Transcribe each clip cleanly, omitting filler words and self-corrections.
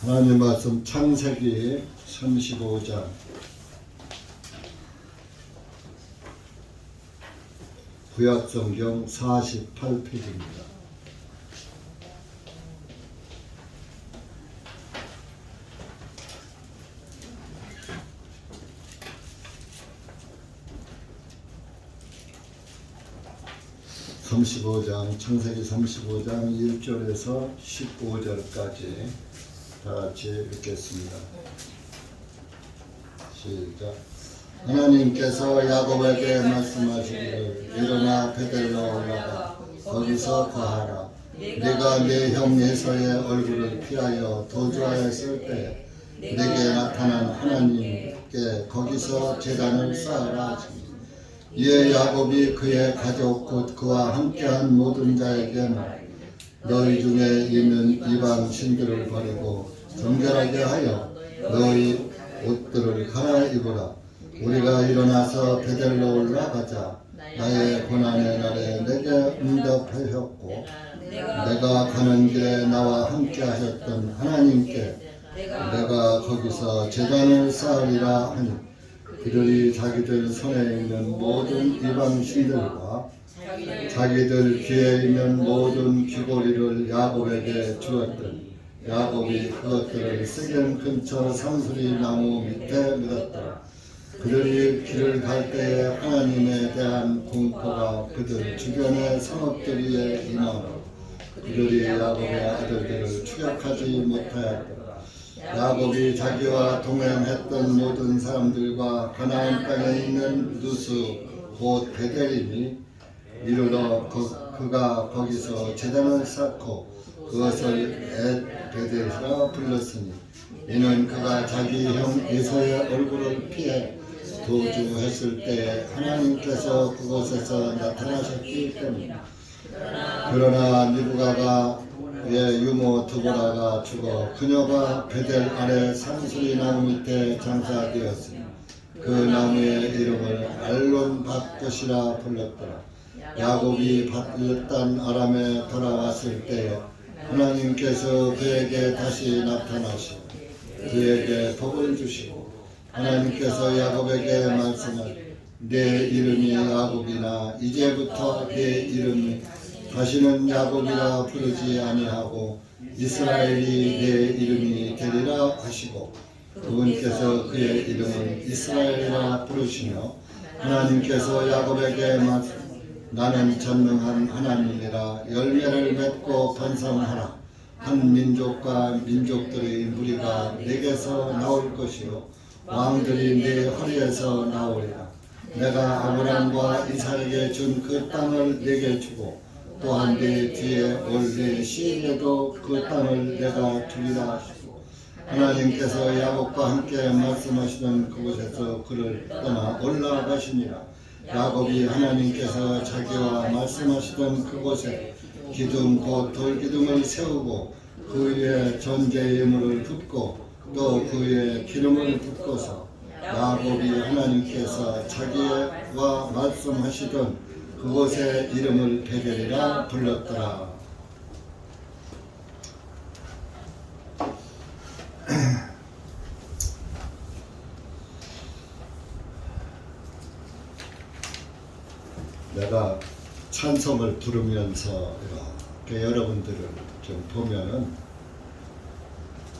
하나님 말씀 창세기 35장 구약성경 48페이지입니다. 창세기 35장 1절에서 15절까지 다 같이 읽겠습니다. 시작. 하나님께서 야곱에게 말씀하시기를 일어나 베델로 올라가 거기서 거하라. 네가 네 형 에서의 얼굴을 피하여 도주하였을 때 네게 나타난 하나님께 거기서 제단을 쌓으라 하시니 이에 야곱이 그의 가족 곧 그와 함께한 모든 자에게 말하기를 너희 중에 있는 이방 신들을 버리고 정결하게 하여 너희 옷들을 갈아입으라. 우리가 일어나서 베델로 올라가자. 나의 고난의 날에 내게 응답하셨고 내가 가는 길에 나와 함께 하셨던 하나님께 내가 거기서 제단을 쌓으리라 하니 그들이 자기들 손에 있는 모든 이방 신들과 자기들 귀에 있는 모든 귀고리를 야곱에게 주었더니 야곱이 그것들을 세겜 근처 상수리 나무 밑에 묻었더라. 그들이 길을 갈 때에 하나님에 대한 공포가 그들 주변의 성읍들이에 임하므로 그들이 야곱의 아들들을 추격하지 못하였더라. 야곱이 자기와 동행했던 모든 사람들과 가나안 땅에 있는 누수 곧 베델이니 이르러 그가 거기서 제단을 쌓고 그것을 엣베델이라 불렀으니 이는 그가 자기 형 에서의 얼굴을 피해 도주했을 때 하나님께서 그곳에서 나타나셨기 때문이다. 그러나 리브가가 의 유모 드보라가 죽어 그녀가 베델 아래 상수리 나무 밑에 장사되었으니 그 나무의 이름을 알론 밧봇이라 불렀더라. 야곱이 밧롯단 아람에 돌아왔을 때에 하나님께서 그에게 다시 나타나시고 그에게 복을 주시고 하나님께서 야곱에게 말씀하시되 내 이름이 야곱이나 이제부터 내 이름이 다시는 야곱이라 부르지 아니하고 이스라엘이 내 이름이 되리라 하시고 그분께서 그의 이름을 이스라엘이라 부르시며 하나님께서 야곱에게 말씀 나는 전능한 하나님이라 열매를 맺고 번성하라. 한 민족과 민족들의 무리가 내게서 나올 것이요 왕들이 내 허리에서 나오리라. 내가 아브람과 이삭에게 준 그 땅을 내게 주고 또한 내 뒤에 올 내 시인에도 그 땅을 내가 주리라 하시고 하나님께서 야곱과 함께 말씀하시던 그곳에서 그를 떠나 올라가시니라. 야곱이 하나님께서 자기와 말씀하시던 그곳에 기둥 곧 돌기둥을 세우고 그 위에 전제의 물을 붓고 또 그 위에 기름을 붓고서 야곱이 하나님께서 자기와 말씀하시던 그곳의 이름을 베델이라 불렀더라. 내가 찬송을 부르면서 이렇게 여러분들을 좀 보면은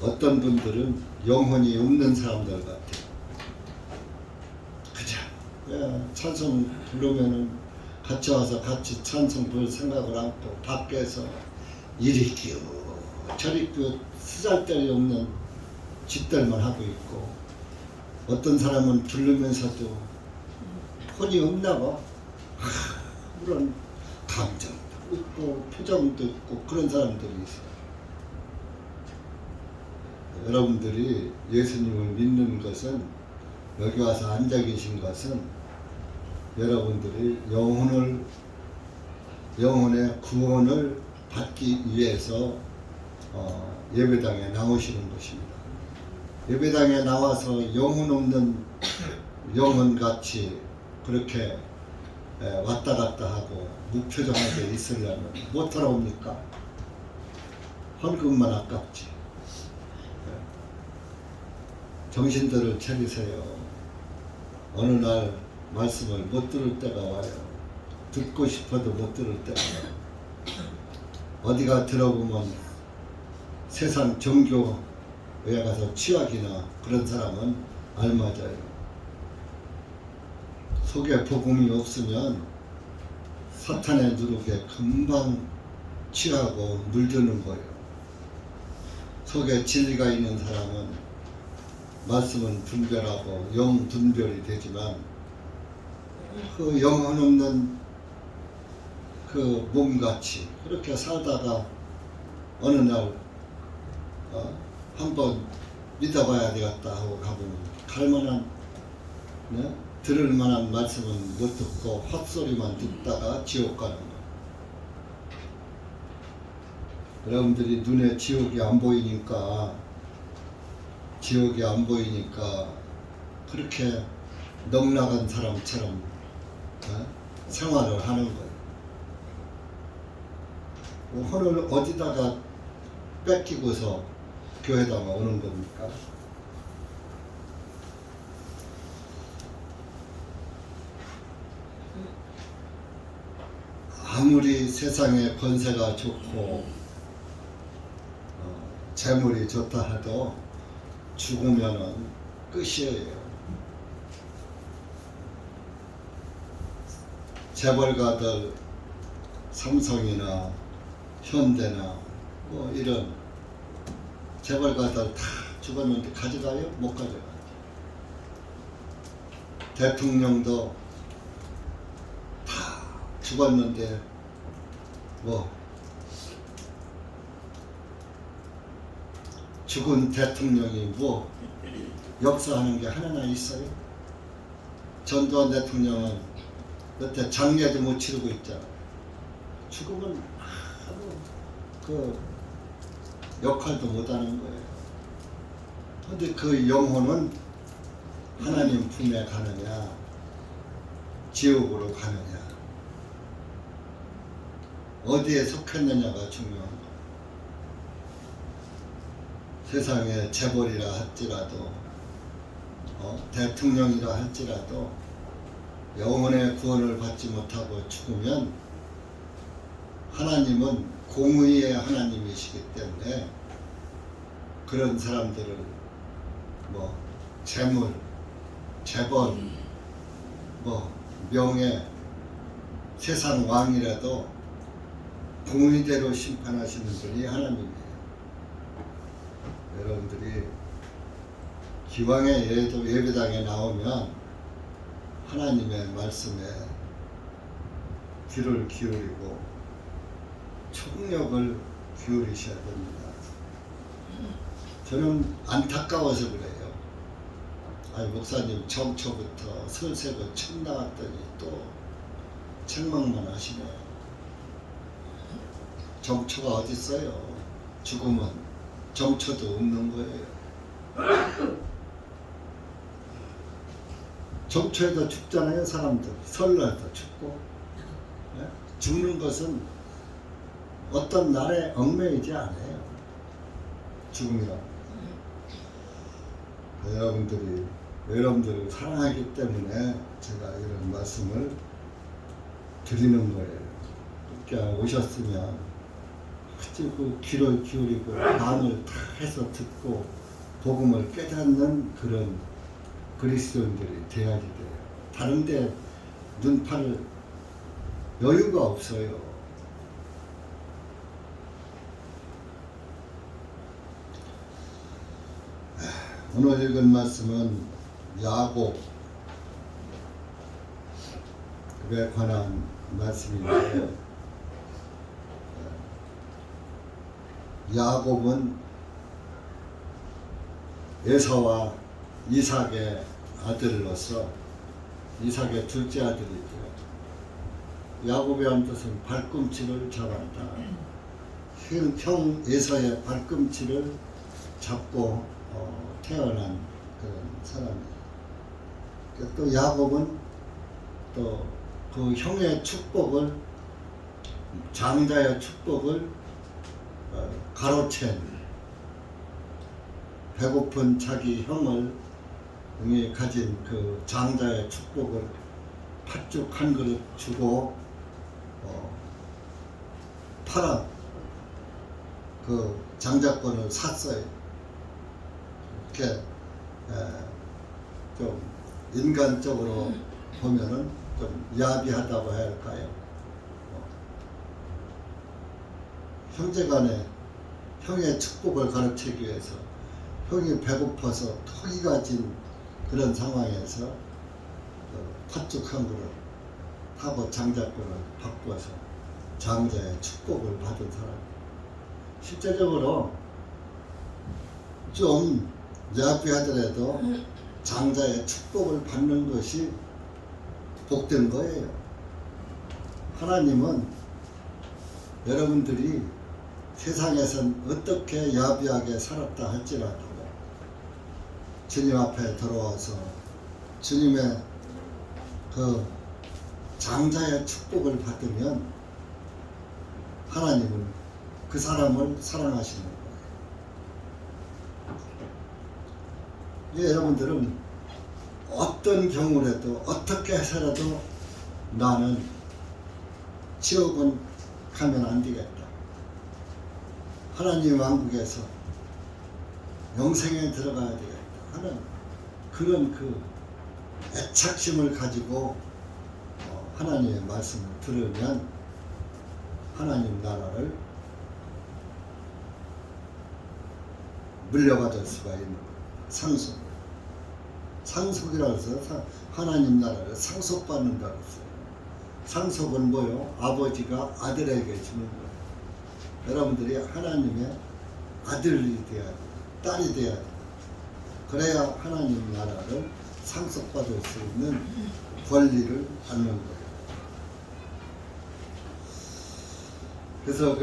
어떤 분들은 영혼이 없는 사람들 같아요. 그죠? 찬송 부르면은 같이 와서 같이 찬송 부를 생각을 않고 밖에서 이리 끼우 저리 끼우 쓰잘데기 없는 짓들만 하고 있고 어떤 사람은 부르면서도 혼이 없나 봐. 그런 감정도 있고 표정도 있고 그런 사람들이 있어요. 여러분들이 예수님을 믿는 것은 여기 와서 앉아 계신 것은 여러분들이 영혼의 구원을 받기 위해서 예배당에 나오시는 것입니다. 예배당에 나와서 영혼 없는 영혼같이 그렇게 왔다 갔다 하고 무표정하게 있으려면 못하러 옵니까? 헌금만 아깝지. 정신들을 차리세요. 어느 날 말씀을 못 들을 때가 와요. 듣고 싶어도 못 들을 때가 와요. 어디가 들어보면 세상 종교에 가서 취학이나 그런 사람은 알맞아요. 속에 복음이 없으면 사탄의 누룩에 금방 취하고 물드는 거예요. 속에 진리가 있는 사람은 말씀은 분별하고 영 분별이 되지만 그 영혼 없는 그 몸같이 그렇게 살다가 어느 날 한번 믿어봐야 되겠다 하고 가보면 갈만한 네? 들을 만한 말씀은 못 듣고 헛소리만 듣다가 지옥 가는 거예요. 여러분들이 눈에 지옥이 안 보이니까 그렇게 넉나간 사람처럼 생활을 하는 거예요. 혼을 어디다가 뺏기고서 교회다가 오는 겁니까? 아무리 세상에 권세가 좋고 재물이 좋다 해도 죽으면은 끝이에요. 재벌가들 삼성이나 현대나 뭐 이런 재벌가들 다 죽었는데 가져가요? 못 가져가요. 대통령도 다 죽었는데 뭐 죽은 대통령이 뭐 역사하는 게 하나나 있어요? 전두환 대통령은 여태 장례도 못 치르고 있잖아. 죽으면 아무 그 역할도 못하는 거예요. 근데 그 영혼은 하나님 품에 가느냐 지옥으로 가느냐 어디에 속했느냐가 중요한 거예요. 세상에 재벌이라 할지라도 대통령이라 할지라도 영혼의 구원을 받지 못하고 죽으면 하나님은 공의의 하나님이시기 때문에 그런 사람들을 뭐 재물, 재벌, 뭐 명예, 세상 왕이라도 공의대로 심판하시는 분이 하나님이에요. 여러분들이 기왕에 예배당에 나오면 하나님의 말씀에 귀를 기울이고 총력을 기울이셔야 됩니다. 저는 안타까워서 그래요. 아니 목사님 정초부터 설세고 책 나왔더니 또 책망만 하시네. 정초가 어디 있어요? 죽으면 정초도 없는 거예요. 정초에도 죽잖아요. 사람들 설날도 죽고. 죽는 것은 어떤 날에 얽매이지 않아요. 죽음이라고. 여러분들을 사랑하기 때문에 제가 이런 말씀을 드리는 거예요. 이렇게 오셨으면 그 귀를 기울이고 마음을 다 해서 듣고 복음을 깨닫는 그런 그리스도인들이 돼야지 돼요. 다른데 눈팔 여유가 없어요. 오늘 읽은 말씀은 야곱에 관한 말씀인데 야곱은 에서와 이삭의 아들로서 이삭의 둘째 아들이죠. 야곱이라는 뜻은 발꿈치를 잡았다. 형 에서의 발꿈치를 잡고 태어난 그런 사람이에요. 또 야곱은 또 그 형의 축복을 장자의 축복을 가로챈 배고픈 자기 형을 응이 가진 그 장자의 축복을 팥죽 한 그릇 주고 팔아 그 장자권을 샀어요. 이렇게 좀 인간적으로 보면은 좀 야비하다고 해야 할까요? 형제간에 형의 축복을 가르치기 위해서 형이 배고파서 토기가 진 그런 상황에서 팥죽 한 그릇 하고 장자권을 바꿔서 장자의 축복을 받은 사람. 실제적으로 좀 야비하더라도 장자의 축복을 받는 것이 복된 거예요. 하나님은 여러분들이 세상에선 어떻게 야비하게 살았다 할지라도 주님 앞에 들어와서 주님의 그 장자의 축복을 받으면 하나님은 그 사람을 사랑하시는 거예요. 여러분들은 어떤 경우라도 어떻게 해서라도 나는 지옥은 가면 안 되겠다. 하나님 왕국에서 영생에 들어가야 되겠다 하는 그런 그 애착심을 가지고 하나님의 말씀을 들으면 하나님 나라를 물려받을 수가 있는 상속. 상속이라고 해서 하나님 나라를 상속받는다고 했어요. 상속은 뭐요? 아버지가 아들에게 주는 거예요. 여러분들이 하나님의 아들이 되어야 돼요. 딸이 되어야 돼요. 그래야 하나님 나라를 상속받을 수 있는 권리를 받는 거예요. 그래서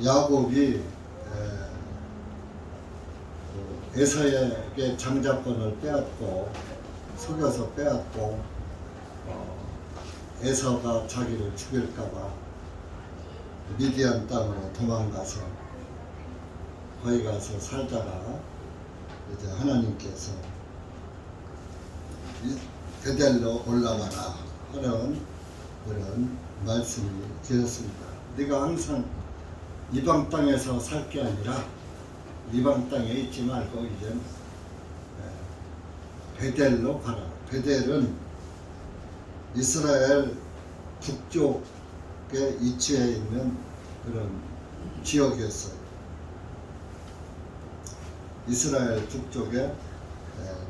야곱이 에서에게 장자권을 빼앗고 속여서 빼앗고 에서가 자기를 죽일까봐 미디안 땅으로 도망가서 거기 가서 살다가 이제 하나님께서 베델로 올라가라 하는 그런 말씀이 되었습니다. 네가 항상 이방 땅에서 살 게 아니라 이방 땅에 있지 말고 이제 베델로 가라. 베델은 이스라엘 북쪽에 위치해 있는 그런 지역이었어요. 이스라엘 북쪽에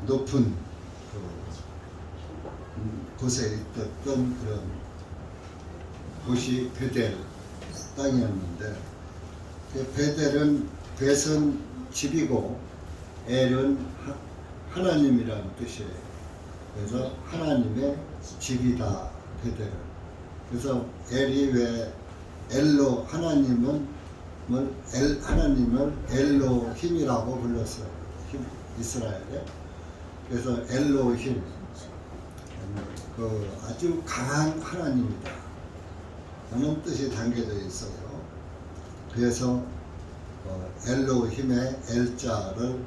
높은 곳에 있었던 그런 곳이 베델 땅이었는데, 베델은 벳은 집이고 엘은 하나님이라는 뜻이에요. 그래서 하나님의 집이다 베델은. 그래서 엘이 왜 엘로 하나님을 엘로힘이라고 불렀어요. 이스라엘에. 그래서 엘로힘, 그 아주 강한 하나님이다 라는 뜻이 담겨져 있어요. 그래서 엘로힘의 엘자를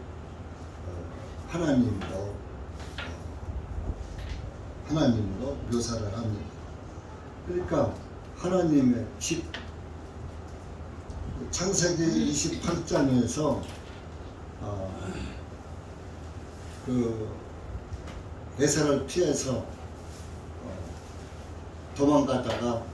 하나님으로 묘사를 합니다. 그러니까 하나님의 집, 창세기 28장에서 그 에서를 피해서 도망가다가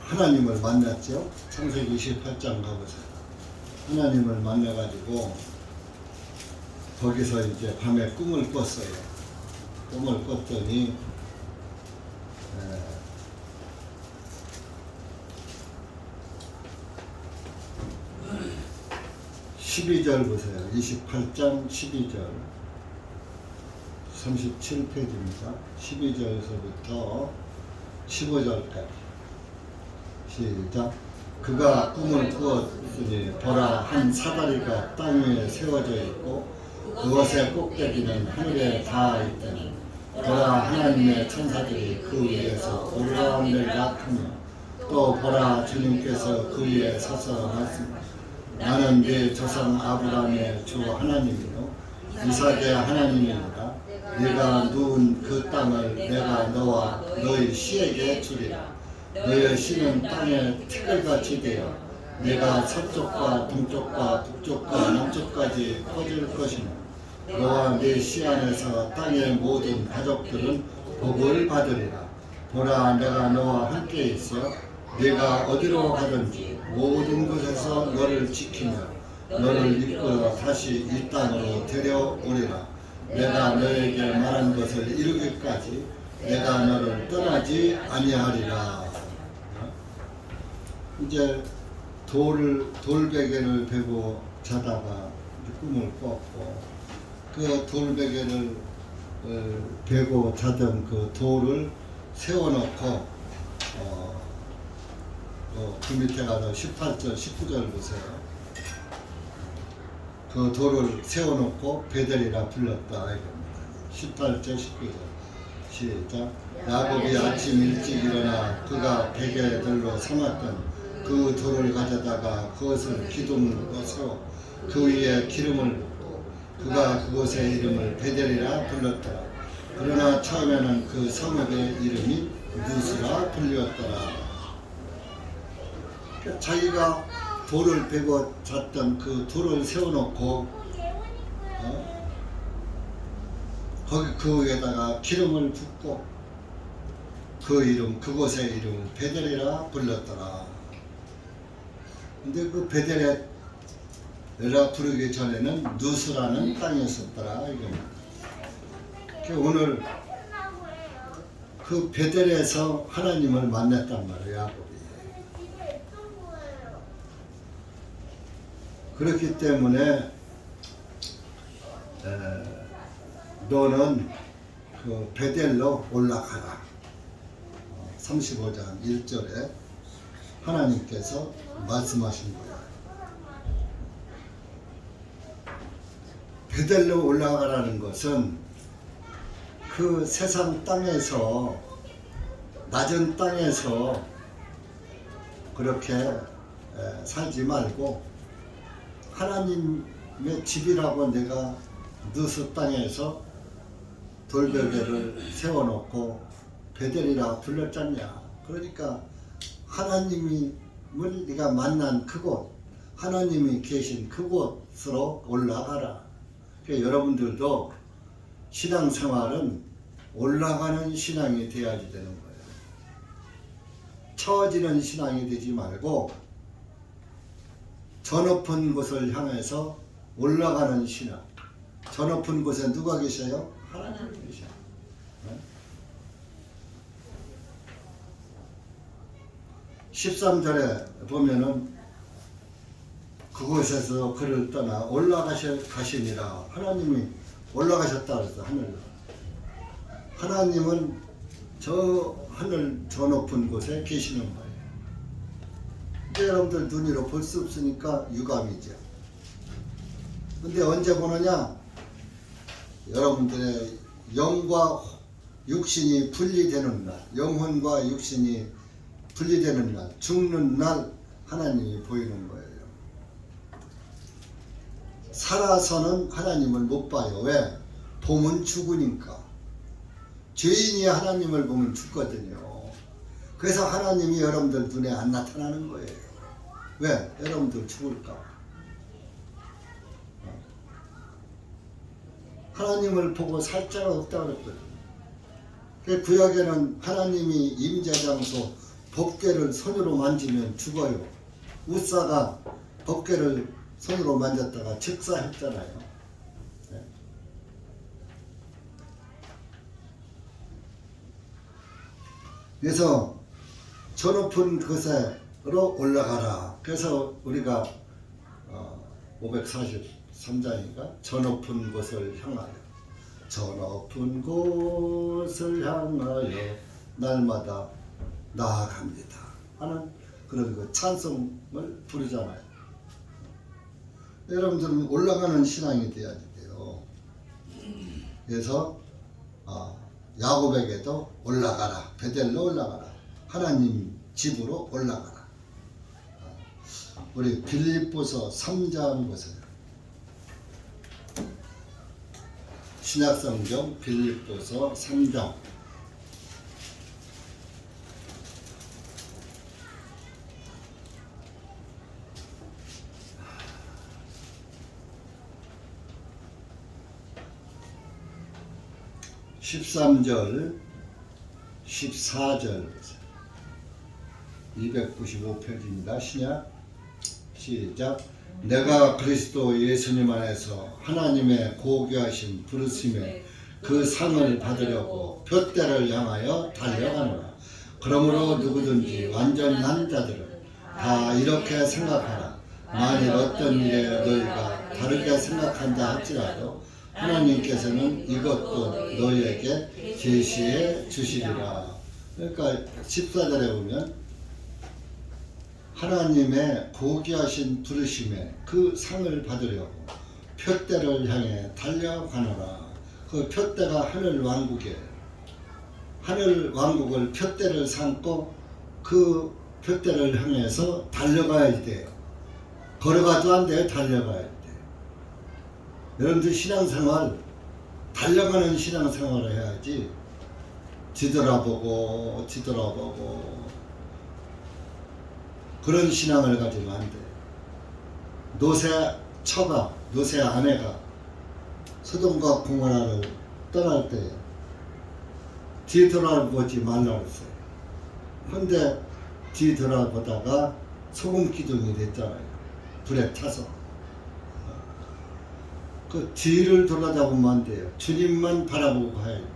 하나님을 만났죠. 창세기 28장 가보세요. 하나님을 만나가지고 거기서 이제 밤에 꿈을 꿨어요. 꿈을 꿨더니 12절 보세요. 28장 12절 37페이지입니다. 12절에서부터 15절까지 시작. 그가 꿈을 꾸었으니 보라, 한 사다리가 땅 위에 세워져 있고 그것의 꼭대기는 하늘에 닿아 있더니 보라, 하나님의 천사들이 그 위에서 오르락내리락 하며 또 보라 주님께서 그 위에 서서 말씀 나는 네 조상 아브라함의 주 하나님이요 이삭의 하나님이니라. 네가 누운 그 땅을 내가 너와 너희 씨에게 주리라. 너의 씨는 땅에 티끌같이 되어 내가 서쪽과 동쪽과 북쪽과 남쪽까지 퍼질 것이며 너와 네 씨 안에서 땅의 모든 가족들은 복을 받으리라. 보라 내가 너와 함께 있어 네가 어디로 가든지 모든 곳에서 너를 지키며 너를 이끌어 다시 이 땅으로 데려오리라. 내가 너에게 말한 것을 이루기까지 내가 너를 떠나지 아니하리라. 이제 돌베개를 베고 자다가 꿈을 꿨고 그 돌베개를 베고 자던 그 돌을 세워놓고 그 밑에 가서 18절 19절 보세요. 그 돌을 세워놓고 베델이라 불렀다 이겁니다. 18절 19절 시작. 야곱이 아침 일찍 일어나 그가 베개들로 삼았던 그 돌을 가져다가 그것을 기둥으로 세워 그 위에 기름을 붓고 그가 그곳의 이름을 베델이라 불렀더라. 그러나 처음에는 그 성읍의 이름이 누스라 불렸더라. 자기가 돌을 베고 잤던 그 돌을 세워놓고 거기 그 위에다가 기름을 붓고 그 이름 그곳의 이름을 베델이라 불렀더라. 근데 그 베델이라 부르기 전에는 누스라는 땅이었었더라 이겁니다. 오늘 그 베델에서 하나님을 만났단 말이에요. 야곱이. 그렇기 때문에 너는 그 베델로 올라가라. 35장 1절에 하나님께서 말씀하신 거예요. 베델로 올라가라는 것은 그 세상 땅에서 낮은 땅에서 그렇게 살지 말고 하나님의 집이라고 내가 누스 땅에서 돌베개를 세워놓고 베델이라 불렀잖냐. 그러니까 하나님을 네가 만난 그곳, 하나님이 계신 그곳으로 올라가라. 그러니까 여러분들도 신앙생활은 올라가는 신앙이 돼야지 되는 거예요. 처지는 신앙이 되지 말고 저 높은 곳을 향해서 올라가는 신앙. 저 높은 곳에 누가 계셔요? 하나님 계셔요. 네? 13절에 보면은 그곳에서 그를 떠나 올라가시니라. 하나님이 올라가셨다 그랬어. 하늘로. 하나님은 저 하늘 저 높은 곳에 계시는 거예요. 근데 여러분들 눈으로 볼 수 없으니까 유감이죠. 근데 언제 보느냐? 여러분들의 영과 육신이 분리되는 날, 영혼과 육신이 분리되는 날, 죽는 날 하나님이 보이는 거예요. 살아서는 하나님을 못 봐요. 왜? 보면 죽으니까. 죄인이 하나님을 보면 죽거든요. 그래서 하나님이 여러분들 눈에 안 나타나는 거예요. 왜? 여러분들 죽을까? 하나님을 보고 살 자가 없다고 그랬거든요. 구약에는 하나님이 임재장소 법궤를 손으로 만지면 죽어요. 우사가 법궤를 손으로 만졌다가 즉사했잖아요. 네. 그래서 저 높은 곳으로 올라가라. 그래서 우리가 543장인가 저 높은 곳을 향하여 저 높은 곳을 향하여 날마다 나아갑니다 하는 그런 그 찬송을 부르잖아요. 여러분들은 올라가는 신앙이 돼야지 돼요. 그래서 야곱에게도 올라가라. 베델로 올라가라. 하나님 집으로 올라가라. 우리 빌립보서 3장 보세요. 신약성경 빌립보서 3장 13절 14절 295페이지입니다. 신약 시작. 내가 그리스도 예수님 안에서 하나님의 고귀하신 부르심에 그 상을 받으려고 표대를 향하여 달려가노라. 그러므로 누구든지 완전한 자들은 다 이렇게 생각하라. 만일 어떤 일에 너희가 다르게 생각한다 할지라도 하나님께서는 이것도 너희에게 계시해 주시리라. 그러니까 14절에 보면 하나님의 고귀하신 부르심에 그 상을 받으려고 표대를 향해 달려가노라. 그 표대가 하늘 왕국이에요. 하늘 왕국을 표대를 삼고 그 표대를 향해서 달려가야 돼요. 걸어가도 안 돼요. 달려가야 돼요. 여러분들 신앙생활 달려가는 신앙생활을 해야지 뒤돌아보고 그런 신앙을 가지면 안 돼. 노새 처가, 노새 아내가 소돔과 고모라를 떠날 때 뒤돌아보지 말라고 했어요. 근데 뒤돌아보다가 소금 기둥이 됐잖아요. 불에 타서. 그 뒤를 돌아다보면 안 돼요. 주님만 바라보고 가야 돼요.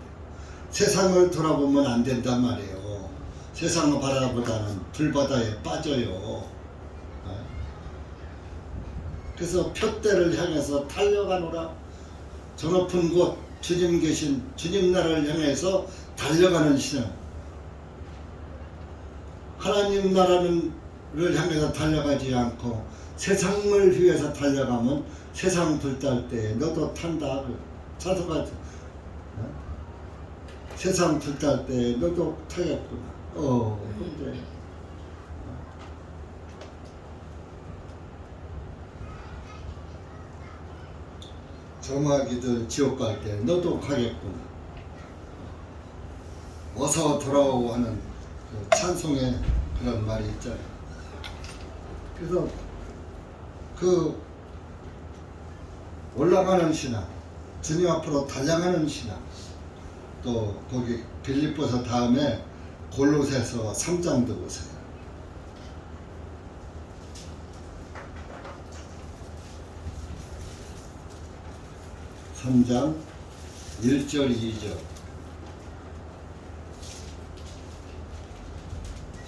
세상을 돌아보면 안 된단 말이에요. 세상을 바라보다는 불바다에 빠져요. 그래서 표대를 향해서 달려가노라. 저 높은 곳 주님 계신 주님 나라를 향해서 달려가는 신앙. 하나님 나라를 향해서 달려가지 않고 세상을 위해서 달려가면 세상 불탈 때 너도 탄다. 차서가 세상 불탈 때 너도 타겠구나. 근데 정화기들 지옥 갈 때 너도 가겠구나. 어서 돌아오고 하는 그 찬송의 그런 말이 있잖아요. 그래서 그 올라가는 신앙, 주님 앞으로 달려가는 신앙, 또 거기 빌립보서 다음에 골로새서 3장도 보세요. 3장 1절 2절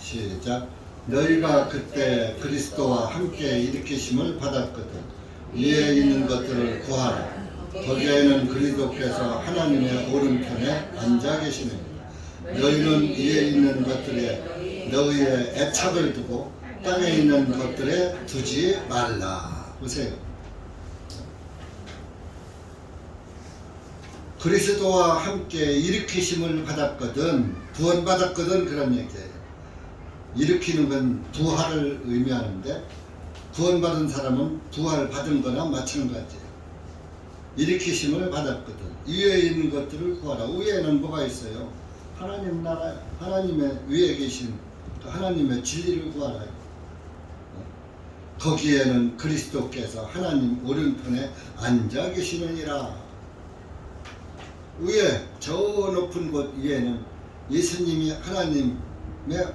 시작. 너희가 그때 그리스도와 함께 일으키심을 받았거든 위에 있는 것들을 구하라. 거기에는 그리스도께서 하나님의 오른편에 앉아 계시느니라. 너희는 위에 있는 것들에 너희의 애착을 두고 땅에 있는 것들에 두지 말라. 보세요. 그리스도와 함께 일으키심을 받았거든, 구원받았거든, 그런 얘기예요. 일으키는 건 부활을 의미하는데 구원받은 사람은 부활 받은 거나 마찬가지예요. 일으키심을 받았거든. 위에 있는 것들을 구하라. 위에는 뭐가 있어요? 하나님 나라, 하나님의 위에 계신 하나님의 진리를 구하라. 거기에는 그리스도께서 하나님 오른편에 앉아 계시느니라. 위에 저 높은 곳 위에는 예수님이 하나님의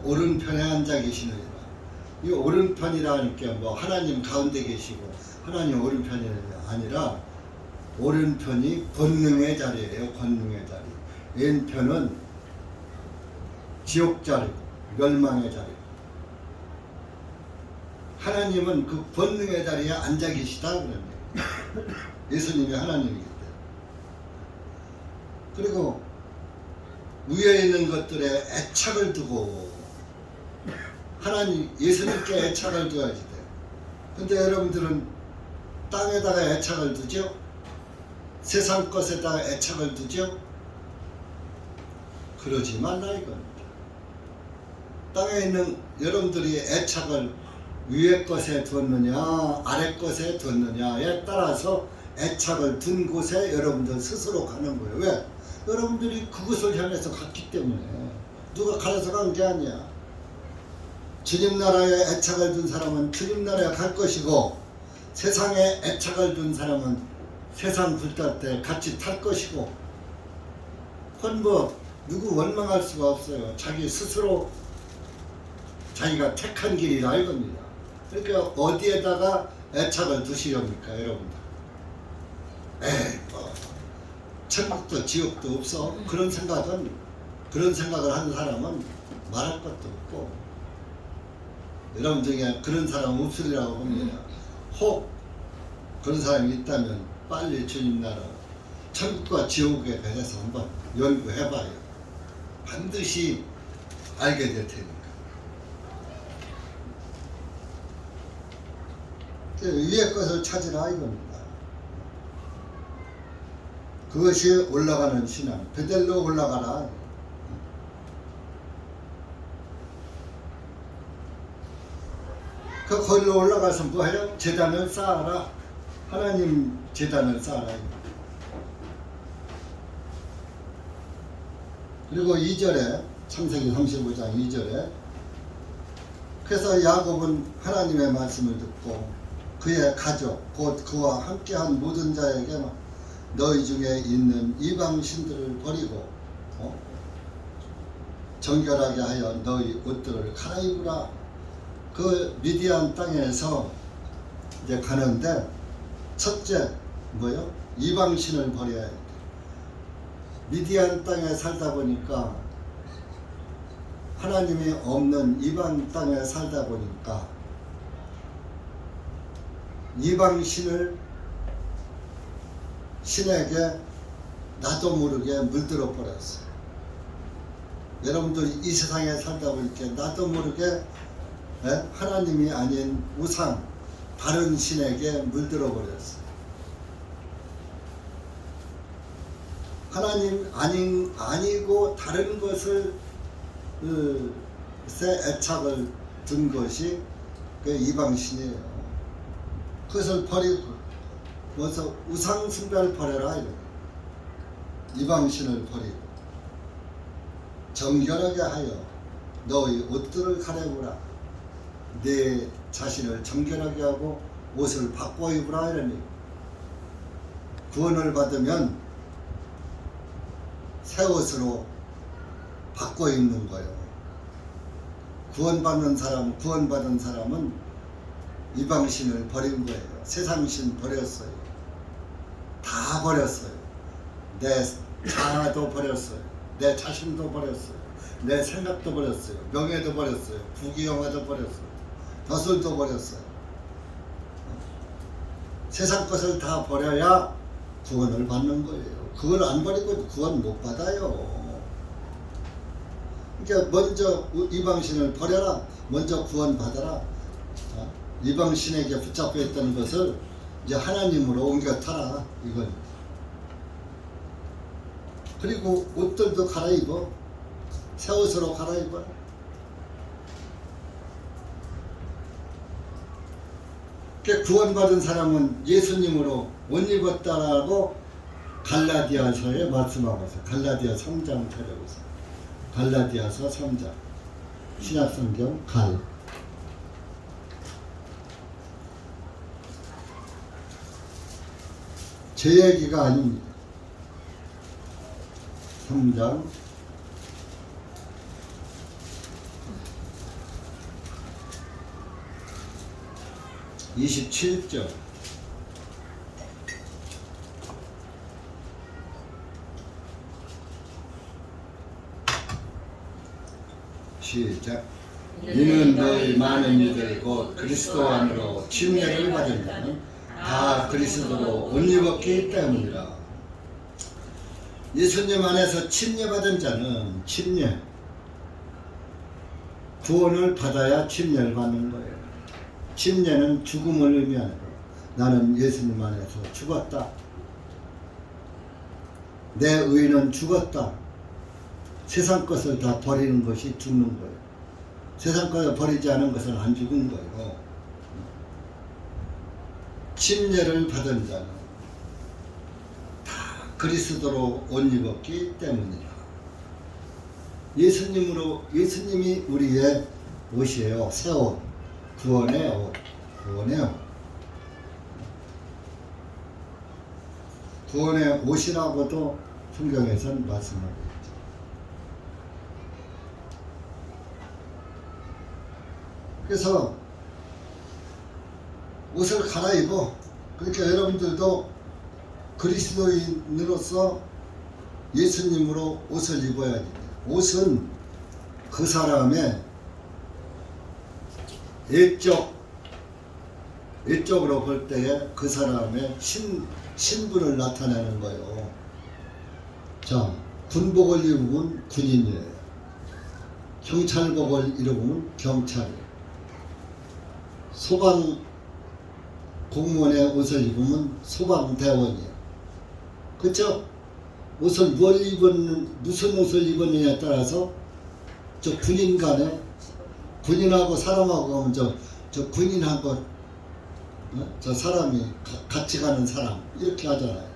오른편에 앉아 계시느니라. 이 오른편이라는 게 뭐 하나님 가운데 계시고 하나님 오른편이 아니라 오른편이 권능의 자리예요. 권능의 자리. 왼편은 지옥 자리고 멸망의 자리고. 하나님은 그 권능의 자리에 앉아 계시다 그러네요. 예수님이 하나님이기 때문에. 그리고 위에 있는 것들에 애착을 두고 하나님 예수님께 애착을 두어야지 돼요. 근데 여러분들은 땅에다가 애착을 두죠? 세상 것에다가 애착을 두죠? 그러지 말라 이겁니다. 땅에 있는 여러분들이 애착을 위에 것에 두었느냐 아래 것에 두었느냐에 따라서 애착을 둔 곳에 여러분들 스스로 가는 거예요. 왜? 여러분들이 그것을 향해서 갔기 때문에. 누가 가려서 간 게 아니야. 주님 나라에 애착을 둔 사람은 주님 나라에 갈 것이고, 세상에 애착을 둔 사람은 세상 불탈 때 같이 탈 것이고, 그건 뭐 누구 원망할 수가 없어요. 자기 스스로 자기가 택한 길이라 이겁니다. 그러니까 어디에다가 애착을 두시렵니까, 여러분들? 에이, 뭐 천국도 지옥도 없어. 그런 생각을 하는 사람은 말할 것도 없고, 여러분 중에 그런 사람 없으리라고 봅니다. 혹 그런 사람이 있다면 빨리 주님 나라 천국과 지옥에 대해서 한번 연구해봐요. 반드시 알게 될 테니까. 위에 것을 찾으라 이겁니다. 그것이 올라가는 신앙. 베델로 올라가라. 그 거기로 올라가서 뭐해요? 제단을 쌓아라. 하나님 제단을 쌓아라. 그리고 2절에 창세기 35장 2절에 그래서 야곱은 하나님의 말씀을 듣고 그의 가족 곧 그와 함께한 모든 자에게 너희 중에 있는 이방 신들을 버리고 정결하게 하여 너희 옷들을 갈아입으라. 그 미디안 땅에서 이제 가는데 첫째 뭐요? 이방신을 버려야 돼. 미디안 땅에 살다 보니까 하나님이 없는 이방 땅에 살다 보니까 이방신을 신에게 나도 모르게 물들어 버렸어요. 여러분들 이 세상에 살다 보니까 나도 모르게 하나님이 아닌 우상 다른 신에게 물들어 버렸어요. 하나님 아니고 다른 것을 애착을 둔 것이 그 이방신이에요. 그것을 버리고 그래서 우상 숭배를 버려라 이거. 이방신을 버리고 정결하게 하여 너희 옷들을 갈아입으라. 내 자신을 정결하게 하고 옷을 바꿔 입으라 이러니 구원을 받으면 새 옷으로 바꿔 입는 거예요. 구원받은 사람은 이방신을 버린 거예요. 세상신 버렸어요. 다 버렸어요. 내 자아도 버렸어요. 내 자신도 버렸어요. 내 생각도 버렸어요. 명예도 버렸어요. 부귀영화도 버렸어요. 벼슬도 버렸어요. 세상 것을 다 버려야 구원을 받는 거예요. 그걸 안 버리고 구원 못 받아요. 그러니까 먼저 이방신을 버려라. 먼저 구원 받아라. 이방신에게 붙잡혀 있던 것을 이제 하나님으로 옮겨 타라. 이건. 그리고 옷들도 갈아입어. 새 옷으로 갈아입어. 구원받은 사람은 예수님으로 옷 입었다라고 갈라디아서에 말씀하고 있어요. 갈라디아 3장 찾아보세요. 갈라디아서 3장 신약성경 갈. 제 얘기가 아닙니다. 3장 27절 시작. 이는 너희 많은 이들 곧 그리스도 안으로 침례를 받은 자는 다 그리스도로 옷 입었기 때문이라. 예수님 안에서 침례받은 자는 구원을 받아야 침례를 받는 거예요. 침례는 죽음을 의미하는 거예요. 나는 예수님 안에서 죽었다. 내 의는 죽었다. 세상 것을 다 버리는 것이 죽는 거예요. 세상 것을 버리지 않은 것은 안 죽은 거예요. 침례를 받은 자는 다 그리스도로 옷 입었기 때문이다. 예수님이 우리의 옷이에요. 새 옷, 구원의 옷, 구원의 옷. 구원의 옷이라고도 성경에서는 말씀하고 있죠. 그래서 옷을 갈아입어. 그러니까 여러분들도 그리스도인으로서 예수님으로 옷을 입어야지. 옷은 그 사람의 외적으로 볼 때에 그 사람의 신분을 나타내는 거예요. 자, 군복을 입으면 군인이에요. 경찰복을 입으면 경찰이에요. 소방 공무원의 옷을 입으면 소방대원이에요. 그렇죠? 옷을 무슨 옷을 입었느냐에 따라서 저 군인 간에 군인하고 사람하고 하면 저 군인하고 저 사람이 같이 가는 사람 이렇게 하잖아요.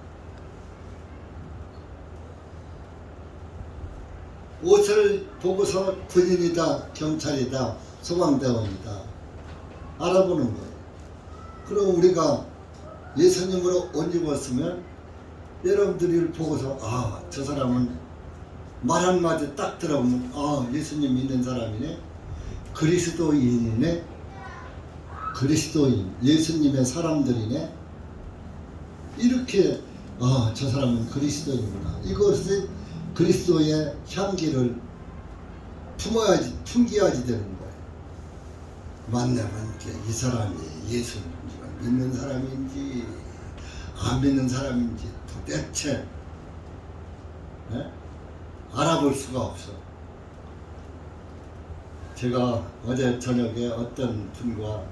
옷을 보고서 군인이다, 경찰이다, 소방대원이다 알아보는 거예요. 그럼 우리가 예수님으로 옷 입었으면 여러분들이 보고서 아, 저 사람은 말 한마디 딱 들어보면 아, 예수님 믿는 사람이네, 그리스도인이네, 그리스도인, 예수님의 사람들이네, 이렇게 아, 저 사람은 그리스도인이구나. 이것이 그리스도의 향기를 풍기야지 되는 거예요. 만나면 이 사람이 예수님을 믿는 사람인지 안 믿는 사람인지 도대체 알아볼 수가 없어. 제가 어제 저녁에 어떤 분과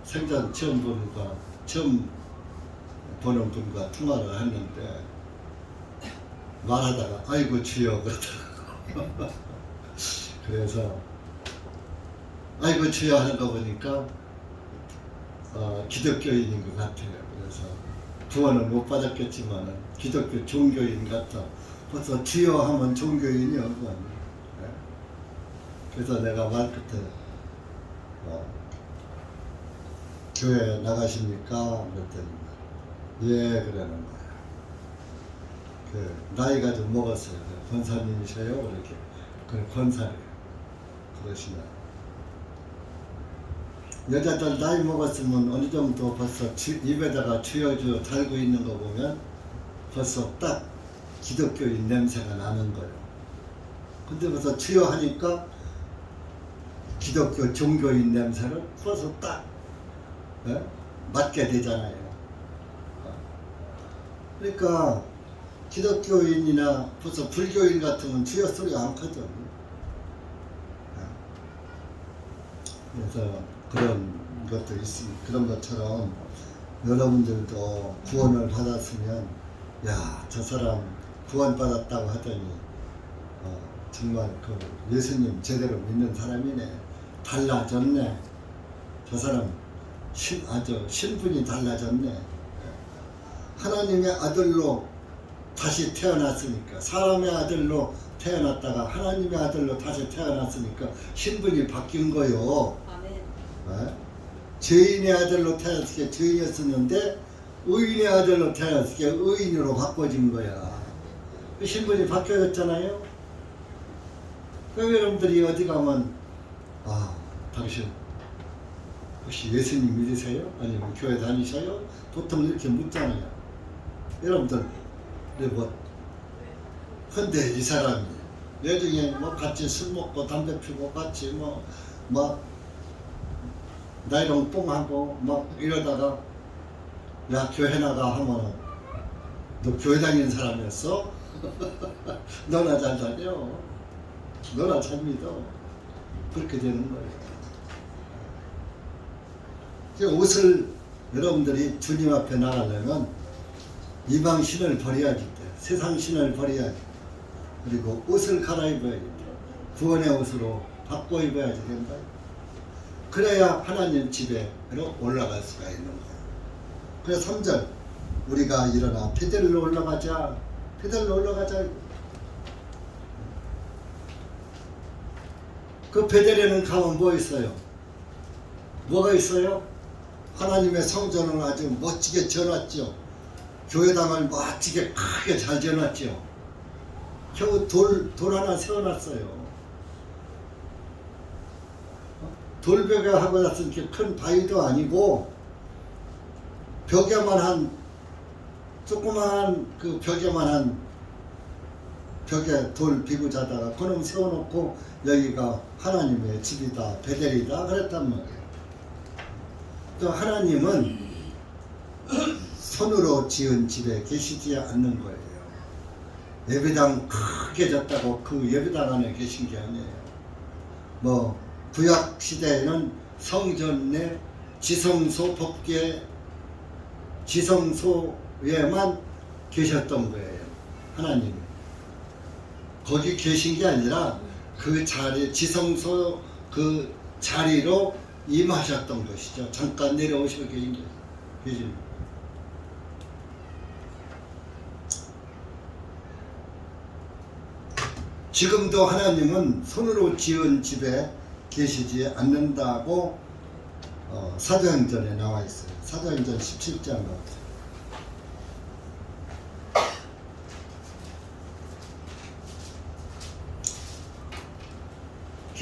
생전 처음 보는 분과 통화를 했는데 말하다가 아이고 주여 그러더라고요. 그래서 아이고 주여 하는 거 보니까 기독교인인 것 같아요. 그래서 구원을 못 받았겠지만 기독교 종교인 같아. 벌써 주여 하면 종교인이요. 네? 그래서 내가 말 끝에 교회 나가십니까? 그랬더니 예 그러는 거야. 나이가 좀 먹었어요. 권사님이셔요? 이렇게. 그 권사래요. 그러시나. 여자들 나이 먹었으면 어느 정도 벌써 입에다가 주여주 달고 있는 거 보면 벌써 딱 기독교인 냄새가 나는 거예요. 근데 벌써 주여 하니까 기독교 종교인 냄새를 벌써 딱 맡게 되잖아요. 그러니까 기독교인이나 벌써 불교인 같으면 주여 소리 안 크거든. 그래서 그런 것도 있습니다. 그런 것처럼 여러분들도 구원을 받았으면 야, 저 사람 구원 받았다고 하더니 정말 그 예수님 제대로 믿는 사람이네, 달라졌네, 저 사람 아주 신분이 달라졌네, 하나님의 아들로 다시 태어났으니까, 사람의 아들로 태어났다가 하나님의 아들로 다시 태어났으니까 신분이 바뀐 거요. 아멘. 죄인의 아들로 태어났을 때 죄인이었었는데 의인의 아들로 태어났을 때 의인으로 바꿔진 거야. 신분이 바뀌어졌잖아요. 그럼 여러분들이 어디 가면 아, 당신 혹시 예수님 믿으세요? 아니면 교회 다니셔요? 보통 이렇게 묻잖아요. 여러분들 뭐 근데 이 사람이 나중에 뭐 같이 술 먹고 담배 피고 같이 뭐 나이롱 뽕하고 막 이러다가 야 교회 나가 하면 너 교회 다니는 사람이었어? 너나 잘 다녀, 너나 잘 믿어, 그렇게 되는 거예요. 옷을 여러분들이 주님 앞에 나가려면 이방 신을 버려야지 돼. 세상 신을 버려야지. 그리고 옷을 갈아입어야지 돼. 구원의 옷으로 바꿔 입어야지 된다. 그래야 하나님 집에로 올라갈 수가 있는 거예요. 그래서 3절 우리가 일어나 베델로 올라가자. 베델로 올라가자. 그 베델에는 가면 뭐 있어요? 뭐가 있어요? 하나님의 성전을 아주 멋지게 지어놨죠. 교회당을 멋지게 크게 잘 지어놨죠. 겨우 돌 하나 세워놨어요. 돌벽에 하고 났으니 큰 바위도 아니고 벽에만 한 조그마한 그 벽에만 한 벽에 돌 비고 자다가 그놈 세워놓고 여기가 하나님의 집이다 베델이다 그랬단 말이에요. 또 하나님은 손으로 지은 집에 계시지 않는 거예요. 예배당 크게 졌다고 그 예배당 안에 계신 게 아니에요. 뭐 구약 시대에는 성전 내 지성소 법궤 지성소에만 계셨던 거예요. 하나님이 거기 계신 게 아니라 그 자리 지성소 그 자리로 임하셨던 것이죠. 잠깐 내려오시고 계신 거예요. 지금도 하나님은 손으로 지은 집에 계시지 않는다고 사도행전에 나와 있어요. 사도행전 17장 같아요.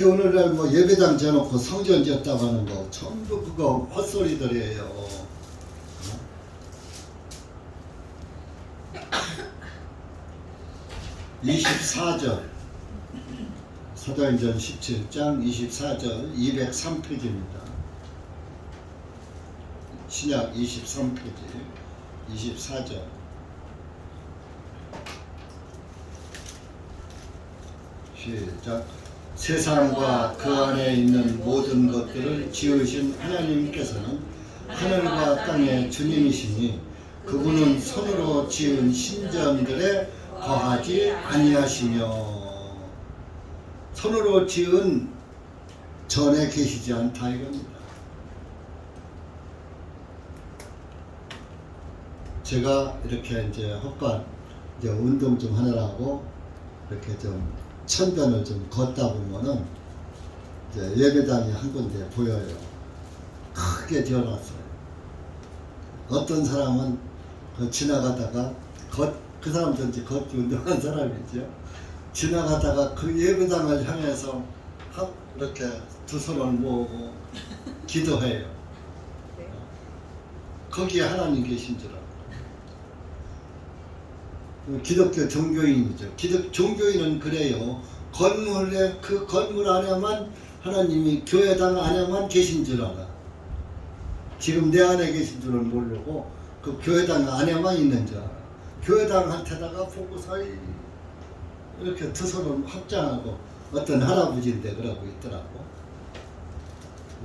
오늘날 뭐 예배당 지어놓고 성전 지었다고 하는 거 전부 그거 헛소리들이에요. 24절 사도행전 17장 24절 203페이지입니다. 신약 23페이지 24절 시작. 세상과 그 안에 있는 모든 것들을 지으신 하나님께서는 하늘과 땅의 주님이시니 그분은 손으로 지은 신전들에 거하지 아니하시며 손으로 지은 전에 계시지 않다 이겁니다. 제가 이렇게 이제 헛간 이제 운동 좀 하느라고 이렇게 좀 천변을 좀 걷다 보면은 이제 예배당이 한 군데 보여요. 크게 지어놨어요. 어떤 사람은 그 지나가다가 그 사람도 이제 걷기 운동한 사람이죠. 지나가다가 그 예배당을 향해서 이렇게 두 손을 모으고 기도해요. 거기에 하나님 계신 줄 알고. 기독교 종교인이죠. 종교인은 그래요. 건물에 그 건물 안에만 하나님이 교회당 안에만 계신 줄 알아. 지금 내 안에 계신 줄은 모르고 그 교회당 안에만 있는 줄 알아. 교회당한테다가 보고서 이렇게 두 손을 확장하고 어떤 할아버지인데 그러고 있더라고.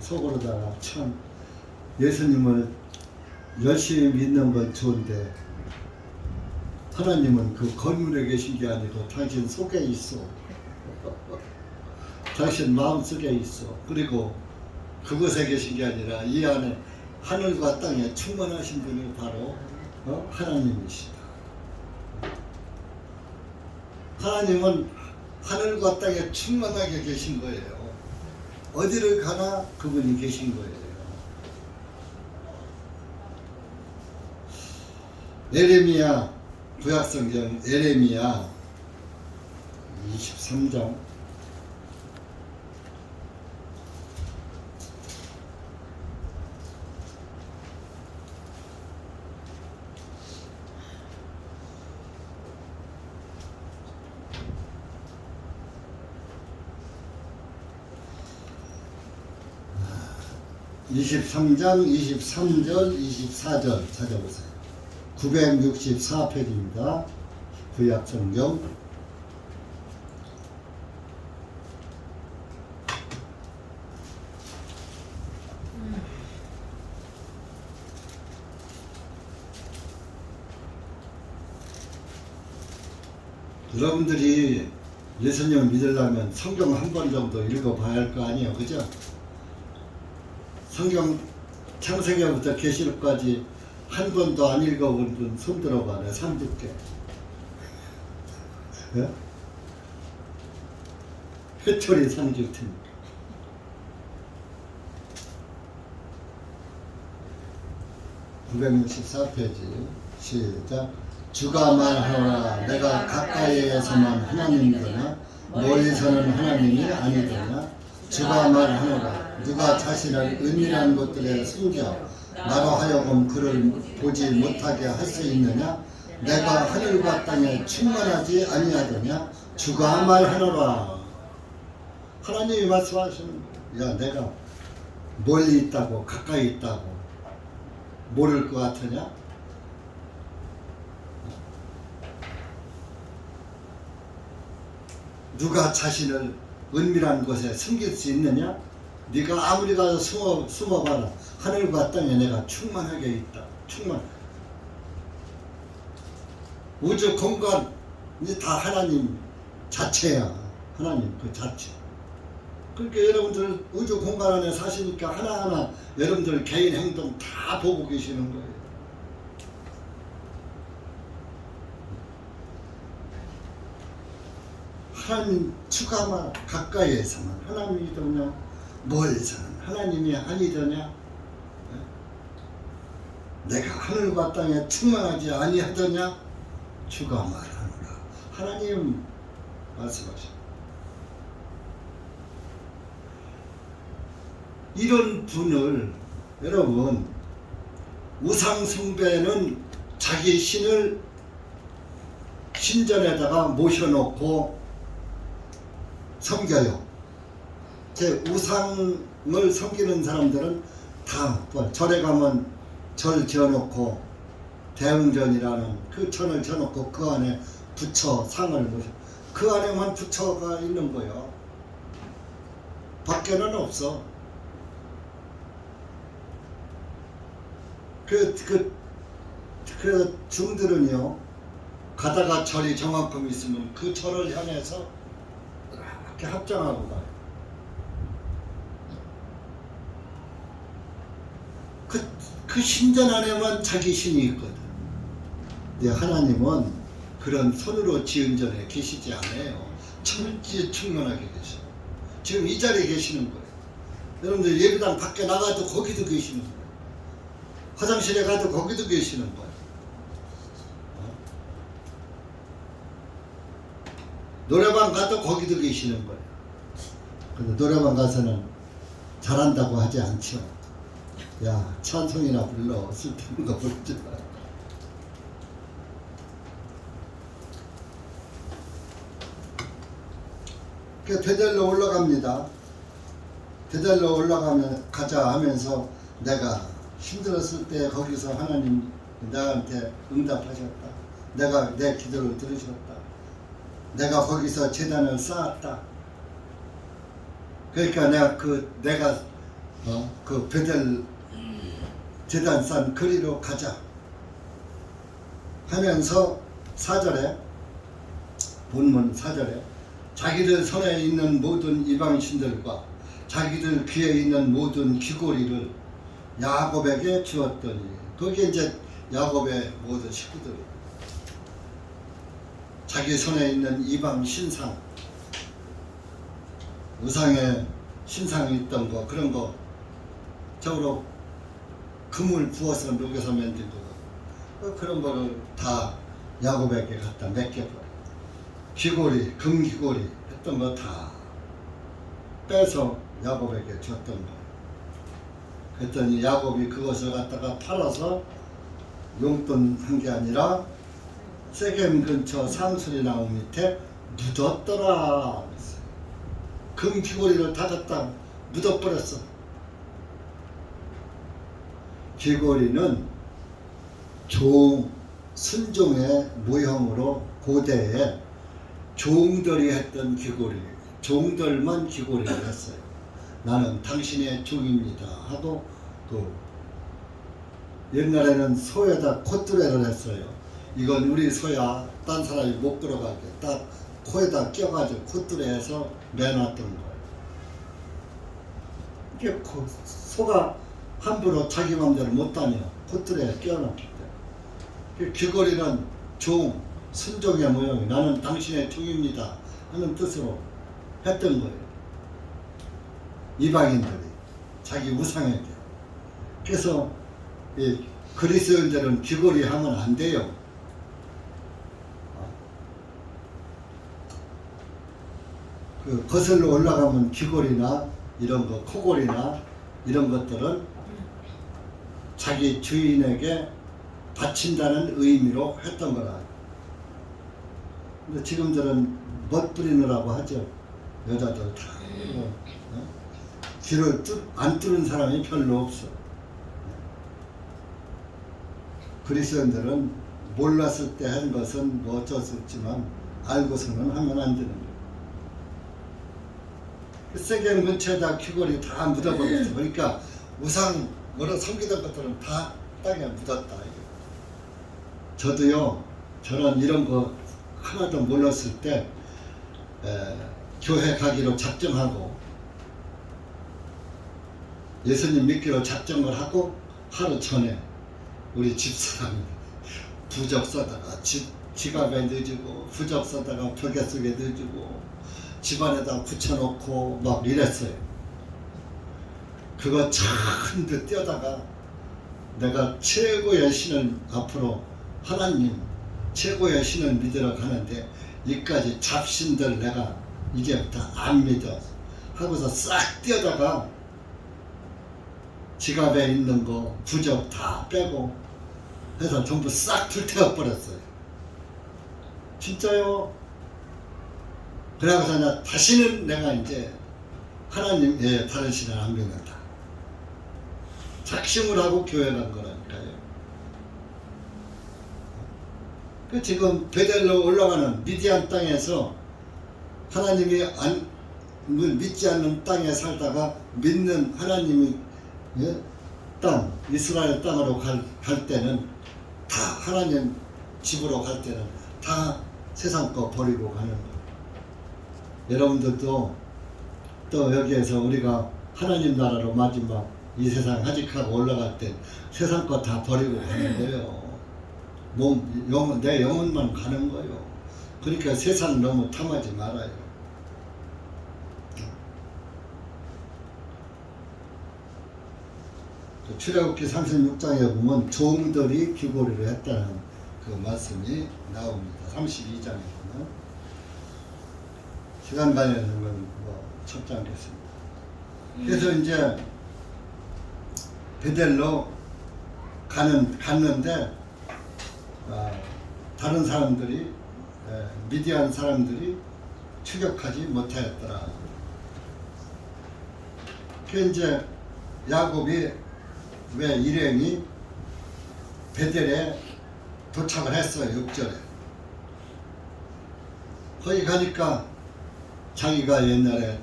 속으로다가 참 예수님을 열심히 믿는 건 좋은데 하나님은 그 건물에 계신 게 아니고 당신 속에 있어. 당신 마음속에 있어. 그리고 그곳에 계신 게 아니라 이 안에 하늘과 땅에 충만하신 분이 바로 하나님이시다. 하나님은 하늘과 땅에 충만하게 계신 거예요. 어디를 가나 그분이 계신 거예요. 예레미야 구약성경 예레미야 23장 (23장) 23절 24절 찾아보세요. 964페이지입니다. 구약성경 여러분들이 예수님을 믿으려면 성경 한 번 정도 읽어봐야 할 거 아니에요, 그죠? 성경 창세기부터 계시록까지 한 번도 안 읽어본 분 손 들어봐. 내 30개. 예? 회초리 상주팀. 964페이지. 시작. 주가 말하노라 내가 가까이에서만 하나님이더냐 멀리서는 하나님이 아니더냐. 주가 말하노라 누가 자신을 은밀한 곳들에 숨겨 나로 하여금 그를 보지 못하게 할 수 있느냐. 내가 하늘과 땅에 충만하지 아니하더냐. 주가 말하노라. 하나님이 말씀하시는 거야. 야, 내가 멀리 있다고 가까이 있다고 모를 것 같으냐? 누가 자신을 은밀한 곳에 숨길 수 있느냐? 네가 아무리 가서 숨어봐라. 하늘과 땅에 내가 충만하게 있다. 충만. 우주 공간이 다 하나님 자체야. 하나님 그 자체. 그러니까 여러분들 우주 공간 안에 사시니까 하나하나 여러분들 개인 행동 다 보고 계시는 거예요. 하나님 추가만 가까이에서만 하나님이더냐 멀리서는 하나님이 아니더냐. 내가 하늘과 땅에 충만하지 아니하더냐. 주가 말하노라. 하나님 말씀하십니다. 이런 분을 여러분 우상 숭배는 자기 신을 신전에다가 모셔놓고 섬겨요. 제 우상을 섬기는 사람들은 다 절에 가면 절 지어놓고 대웅전이라는 그 천을 지어놓고 그 안에 부처 상을 모셔 그 안에만 부처가 있는 거예요. 밖에는 없어. 그 중들은요 가다가 절이 정확히 있으면 그 절을 향해서 이렇게 합장하고 가요. 그 신전 안에만 자기 신이 있거든. 근데 하나님은 그런 손으로 지은 전에 계시지 않아요. 천지충만하게 계셔. 지금 이 자리에 계시는 거예요. 여러분들 예배당 밖에 나가도 거기도 계시는 거예요. 화장실에 가도 거기도 계시는 거예요. 노래방 가도 거기도 계시는 거예요. 근데 노래방 가서는 잘한다고 하지 않죠. 야, 찬송이나 불러. 쓸데없는 거 부르지 마. 그 베델로 올라갑니다. 베델로 올라가면 가자 하면서 내가 힘들었을 때 거기서 하나님 나한테 응답하셨다. 내가 내 기도를 들으셨다. 내가 거기서 제단을 쌓았다. 그러니까 내가 그 베델 제단 쌓은 거리로 가자 하면서 4절에 본문 4절에 자기들 손에 있는 모든 이방신들과 자기들 귀에 있는 모든 귀고리를 야곱에게 주었더니 거기에 이제 야곱의 모든 식구들 자기 손에 있는 이방 신상 우상의 신상이 있던 거 그런 거 저로 금을 부어서 녹여서 만든 거 그런 거를 다 야곱에게 갖다 맡겨버려. 귀고리 금귀고리 했던 거 다 빼서 야곱에게 줬던 거예요. 그랬더니 야곱이 그것을 갖다가 팔아서 용돈 한 게 아니라 세겜 근처 상수리 나무 밑에 묻었더라. 금 귀고리를 다 갖다 묻어버렸어. 귀고리는 순종의 모형으로 고대에 종들이 했던 귀고리, 종들만 귀고리를 했어요. 나는 당신의 종입니다 하고 또 옛날에는 소에다 콧뚜레를 했어요. 이건 우리 소야 딴 사람이 못 들어가게 딱 코에다 껴가지고 콧뚜레에서 매놨던 거예요. 이게 소가 함부로 자기 마음대로 못 다녀. 콧뚜레에 껴놨기 때문에. 귀걸이는 종, 순종의 모형이 나는 당신의 종입니다 하는 뜻으로 했던 거예요. 이방인들이 자기 우상에게. 그래서 이 그리스도인들은 귀걸이 하면 안 돼요. 그 거슬러 올라가면 귀걸이나 이런 거, 코걸이나 이런 것들은 자기 주인에게 바친다는 의미로 했던 거라. 근데 지금들은 멋부리느라고 하죠. 여자들 다. 귀를 안 뚫은 사람이 별로 없어. 그리스도인들은 몰랐을 때 한 것은 뭐 어쩔 수 없지만 알고서는 하면 안 되는 거예요. 세계 근처에다 귀걸이 다 묻어버렸어. 그러니까 우상으로 섬기던 것들은 다 땅에 묻었다. 저도요, 저는 이런 거 하나도 몰랐을 때 교회 가기로 작정하고 예수님 믿기로 작정을 하고 하루 전에 우리 집사람이 부적 써다가 지갑에 넣어주고 부적 써다가 벽에 속에 넣어주고 집안에다 붙여놓고 막 이랬어요. 그거 찬듯 뛰어다가 내가 최고의 신을 앞으로 하나님 최고의 신을 믿으러 가는데 이까지 잡신들 내가 이제부터 안 믿어 하고서 싹 뛰어다가 지갑에 있는 거 부적 다 빼고 해서 전부 싹 불태워 버렸어요. 진짜요. 그러고서 나 다시는 내가 이제 하나님 다른 신을 안 믿는다. 작심을 하고 교회 간 거라니까요. 그 지금 베델로 올라가는 미디안 땅에서 하나님이 믿지 않는 땅에 살다가 믿는 하나님이 땅 이스라엘 땅으로 갈 때는 다 하나님 집으로 갈 때는 다 세상 거 버리고 가는 거예요. 여러분들도 또 여기에서 우리가 하나님 나라로 마지막 이 세상 하직하고 올라갈 때 세상 거 다 버리고 가는 거예요. 내 영혼만 가는 거예요. 그러니까 세상 너무 탐하지 말아요. 출애굽기 36장에 보면 종들이 귀걸이를 했다는 그 말씀이 나옵니다. 32장에 보면 시간 관련해서는 뭐 첩지 않겠습니다. 그래서 이제 베델로 갔는데 다른 사람들이 미디안 사람들이 추격하지 못하였더라. 그 이제 야곱이 왜 일행이 베델에 도착을 했어요. 6절에 거기 가니까 자기가 옛날에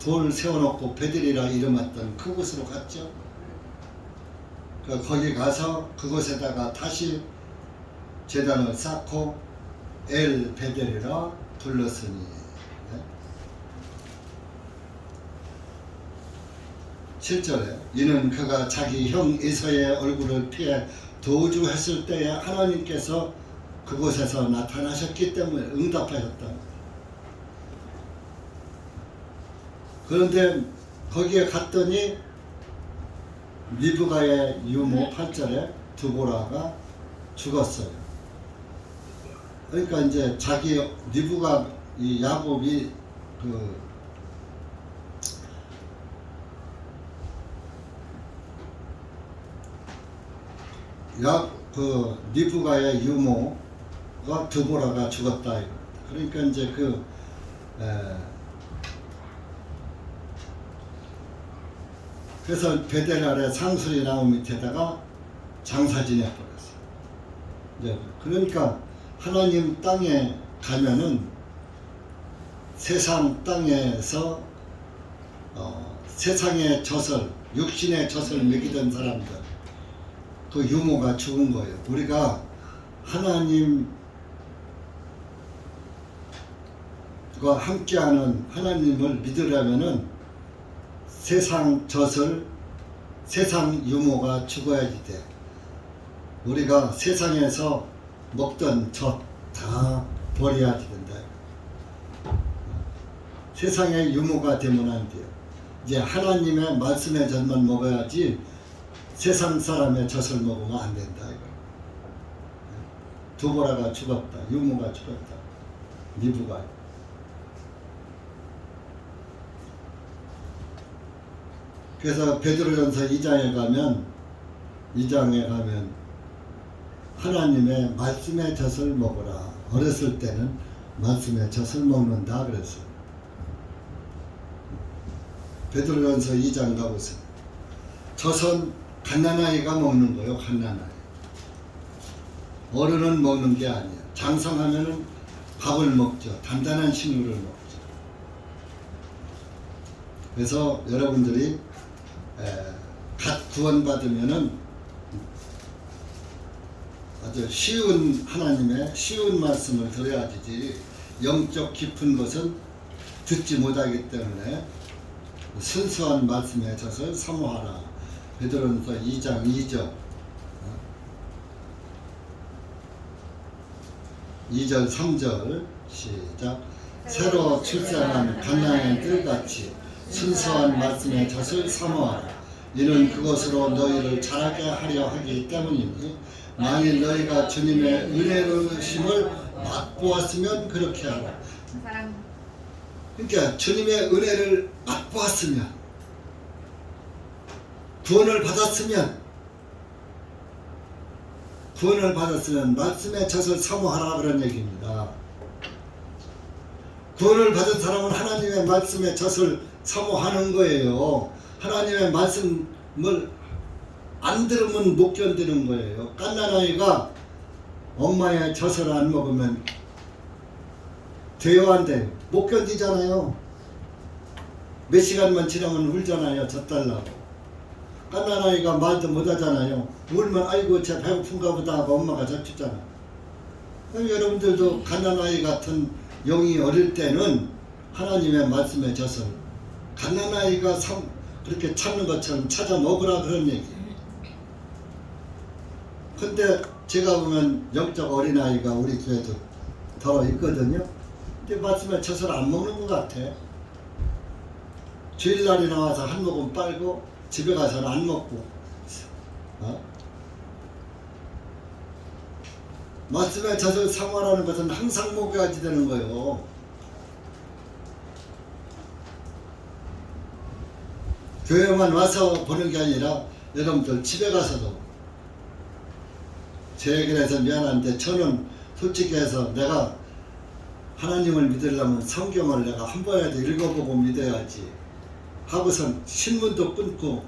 돌 세워놓고 베델이라 이름했던 그곳으로 갔죠. 거기 가서 그곳에다가 다시 제단을 쌓고 엘 베델이라 불렀으니 7절에 이는 그가 자기 형 에서의 얼굴을 피해 도주했을 때에 하나님께서 그곳에서 나타나셨기 때문에 응답하셨다. 그런데 거기에 갔더니 리브가의 유모 8절에 드보라가 죽었어요. 그러니까 이제 자기 리브가 이 야곱이 리브가의 유모가 드보라가 죽었다. 그러니까 이제 그래서 베델 아래 상술이 나온 밑에다가 장사 지내버렸어요. 이제 그러니까 하나님 땅에 가면은 세상 땅에서 세상의 젖을 육신의 젖을 먹이던 사람들 그 유모가 죽은 거예요. 우리가 하나님 함께하는 하나님을 믿으려면은 세상 젖을, 세상 유모가 죽어야지 돼. 우리가 세상에서 먹던 젖 다 버려야지 된다. 세상의 유모가 되면 안 돼요. 이제 하나님의 말씀의 젖만 먹어야지 세상 사람의 젖을 먹으면 안 된다. 이거. 두보라가 죽었다. 유모가 죽었다. 미부가. 그래서 베드로전서 2장에 가면 하나님의 말씀의 젖을 먹으라. 어렸을 때는 말씀의 젖을 먹는다 그랬어요. 베드로전서 2장 가보세요. 젖은 갓난아이가 먹는 거예요. 갓난아이. 어른은 먹는 게 아니에요. 장성하면은 밥을 먹죠. 단단한 식물을 먹죠. 그래서 여러분들이 갓 구원받으면은 아주 쉬운 하나님의 쉬운 말씀을 들어야지 영적 깊은 것은 듣지 못하기 때문에 순수한 말씀의 젖을 사모하라. 베드로전서 2장 2절 2절 3절 시작. 새로 출생한 갓난의 뜰같이 순수한 말씀의 젖을 사모하라. 이는 그것으로 너희를 자라게 하려 하기 때문이니 만일 너희가 주님의 은혜로우심을 맛보았으면 그렇게 하라. 그러니까 주님의 은혜를 맛보았으면, 구원을 받았으면 말씀의 젖을 사모하라 그런 얘기입니다. 구원을 받은 사람은 하나님의 말씀의 젖을 사모하는 거예요. 하나님의 말씀을 안 들으면 못 견디는 거예요. 갓난아이가 엄마의 젖을 안 먹으면 돼요, 안 돼요? 못 견디잖아요. 몇 시간만 지나면 울잖아요. 젖 달라고. 갓난아이가 말도 못 하잖아요. 울면 아이고 쟤 배고픈가 보다 하고 엄마가 젖 주잖아. 여러분들도 갓난아이 같은 영이 어릴 때는 하나님의 말씀의 젖을 갓난아이가 그렇게 찾는 것처럼 찾아 먹으라 그런 얘기예요. 근데 제가 보면 영적 어린아이가 우리 교회도 더 있거든요. 근데 말씀의 젖을 안 먹는 것 같아. 주일날에 나와서 한 모금 빨고 집에 가서는 안 먹고. 말씀의 젖을 사모하라는 것은 항상 먹여야지 되는 거예요. 교회만 와서 보는 게 아니라 여러분들 집에 가서도. 제 얘기를 해서 미안한데 저는 솔직히 해서 내가 하나님을 믿으려면 성경을 내가 한 번이라도 읽어보고 믿어야지 하고선 신문도 끊고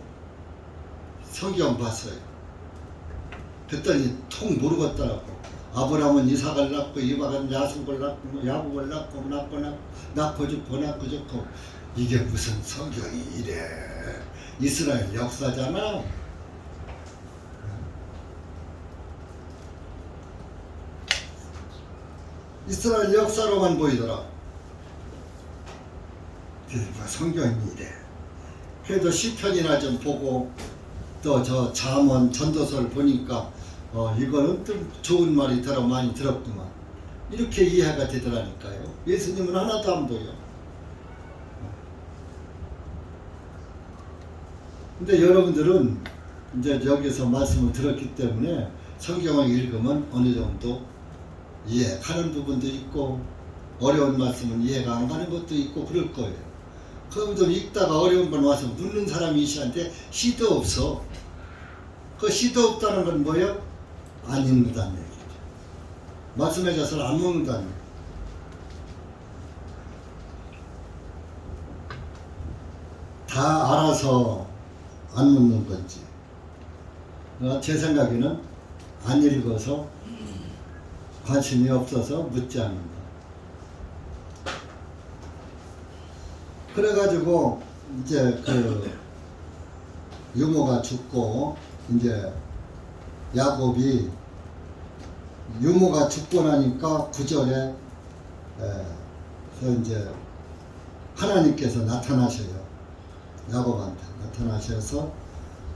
성경 봤어요. 그랬더니 통 모르겠더라고. 아브라함은 이삭을 낳고 이삭은 야곱을 낳고 죽고 이게 무슨 성경이 이래. 이스라엘 역사잖아. 이스라엘 역사로만 보이더라. 성경이 이래. 그래도 시편이나 좀 보고 또 저 잠언 전도서를 보니까 이거는 좀 좋은 말이 많이 들었구만. 이렇게 이해가 되더라니까요. 예수님은 하나도 안 보여. 근데 여러분들은 이제 여기서 말씀을 들었기 때문에 성경을 읽으면 어느 정도 이해가는 부분도 있고 어려운 말씀은 이해가 안 가는 것도 있고 그럴 거예요. 그럼 좀 읽다가 어려운 건 와서 묻는 사람이 있는데 시도 없어. 그 시도 없다는 건 뭐예요? 안 읽는다는 얘기죠. 말씀의 젖을 안 먹는다는 얘기죠. 다 알아서 안 묻는 건지 제 생각에는 안 읽어서 관심이 없어서 묻지 않는다. 그래가지고 이제 그 유모가 죽고 이제 야곱이 유모가 죽고 나니까 9절에 그래서 이제 하나님께서 나타나셔요. 야곱한테 나타나셔서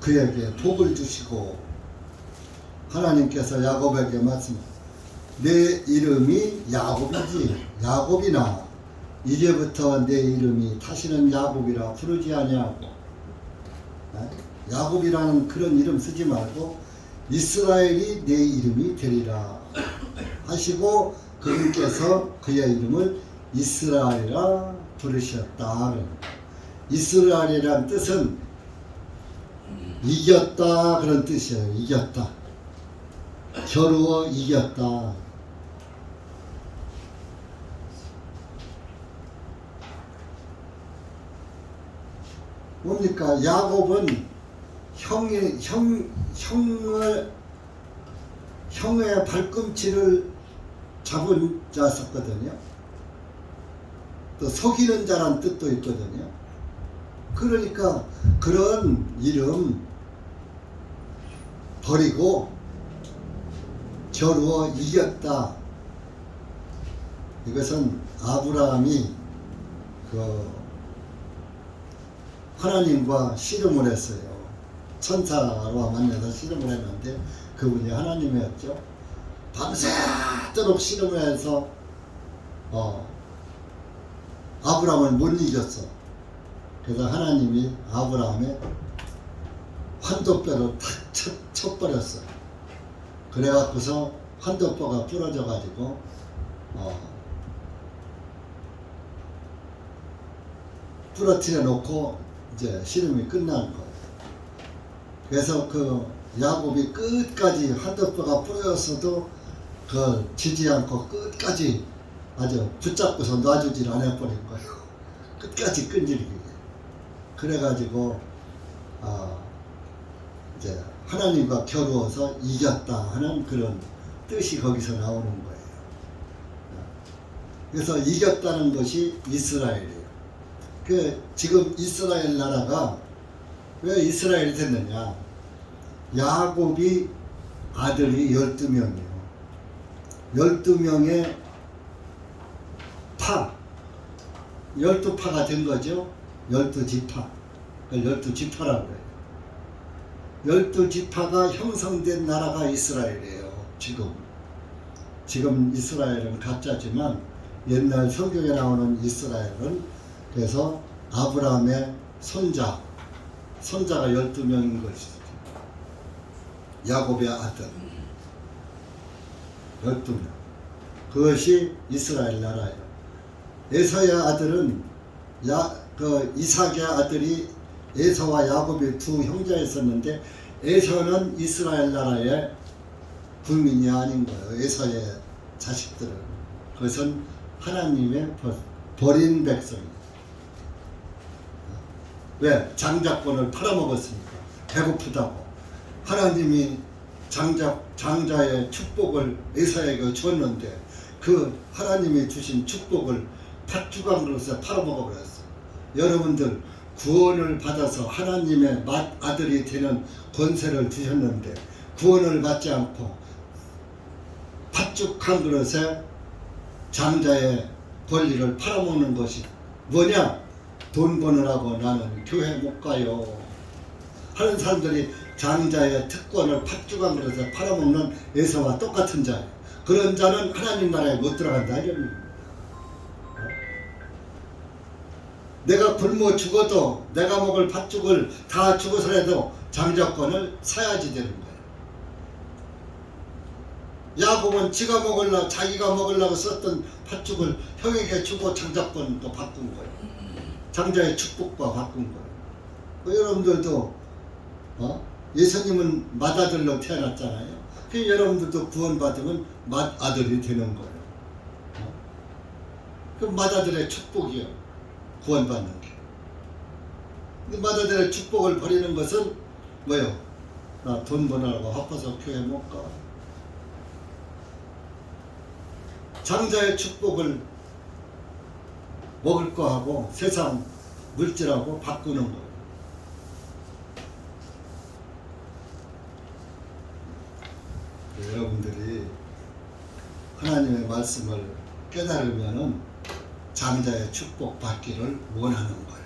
그에게 복을 주시고, 하나님께서 야곱에게 말씀하셨어요. 내 이름이 야곱이지 야곱이나 이제부터 내 이름이 다시는 야곱이라 부르지 아니하고, 야곱이라는 그런 이름 쓰지 말고 이스라엘이 내 이름이 되리라 하시고, 그분께서 그의 이름을 이스라엘이라 부르셨다. 이스라엘이란 뜻은 이겼다 그런 뜻이에요. 이겼다, 겨루어 이겼다. 뭡니까? 야곱은 형의 발꿈치를 잡은 자였거든요. 또 속이는 자란 뜻도 있거든요. 그러니까 그런 이름 버리고 겨루어 이겼다. 이것은 아브라함이 하나님과 씨름을 했어요. 천사와 만나서 씨름을 했는데 그분이 하나님이었죠. 밤새도록 씨름을 해서 아브라함을 못 이겼어. 그래서 하나님이 아브라함의 환도뼈를 탁 쳐버렸어. 그래갖고서 환도뼈가 부러져가지고 부러뜨려 놓고 이제 씨름이 끝난 거예요. 그래서 그 야곱이 끝까지 환도뼈가 부러졌어도 지지 않고 끝까지 아주 붙잡고서 놔주질 않아버린 거예요. 끝까지 끈질기게. 그래가지고 이제 하나님과 겨루어서 이겼다 하는 그런 뜻이 거기서 나오는 거예요. 그래서 이겼다는 것이 이스라엘이에요. 지금 이스라엘 나라가 왜 이스라엘이 됐느냐? 야곱이 아들이 12명이에요. 12명의 12파가 된 거죠. 12지파. 12지파라고 해요. 12지파가 형성된 나라가 이스라엘이에요. 지금 이스라엘은 가짜지만 옛날 성경에 나오는 이스라엘은 그래서 아브라함의 손자가 12명인 것이죠. 야곱의 아들 12명. 그것이 이스라엘 나라예요. 에서의 아들은 이삭의 아들이 에서와 야곱이 두 형제였었는데, 에서는 이스라엘 나라의 국민이 아닌 거예요. 에서의 자식들은. 그것은 하나님의 버린 백성이에요. 왜? 장자권을 팔아먹었으니까. 배고프다고. 하나님이 장자의 축복을 에서에게 줬는데 그 하나님이 주신 축복을 팥주광으로서 팔아먹어 버렸어요. 여러분들 구원을 받아서 하나님의 아들이 되는 권세를 주셨는데 구원을 받지 않고 팥죽한 그릇에 장자의 권리를 팔아먹는 것이 뭐냐? 돈 버느라고 나는 교회 못 가요 하는 사람들이 장자의 특권을 팥죽한 그릇에 팔아먹는 에서와 똑같은 자예요. 그런 자는 하나님 나라에 못 들어간다 이런. 내가 굶어 죽어도 내가 먹을 팥죽을 다 주고서라도 장자권을 사야지 되는 거예요. 야곱은 자기가 먹으려고 썼던 팥죽을 형에게 주고 장자권도 바꾼 거예요. 장자의 축복과 바꾼 거예요. 여러분들도 예수님은 맏아들로 태어났잖아요. 여러분들도 구원받으면 맏아들이 되는 거예요. 그 맏아들의 축복이요. 구원받는 게. 근데 맏아들의 축복을 버리는 것은 뭐요? 나 돈 버느라고 바빠서 교회 못 가. 장자의 축복을 먹을 거 하고 세상 물질하고 바꾸는 거예요. 여러분들이 하나님의 말씀을 깨달으면은 장자의 축복받기를 원하는 거예요.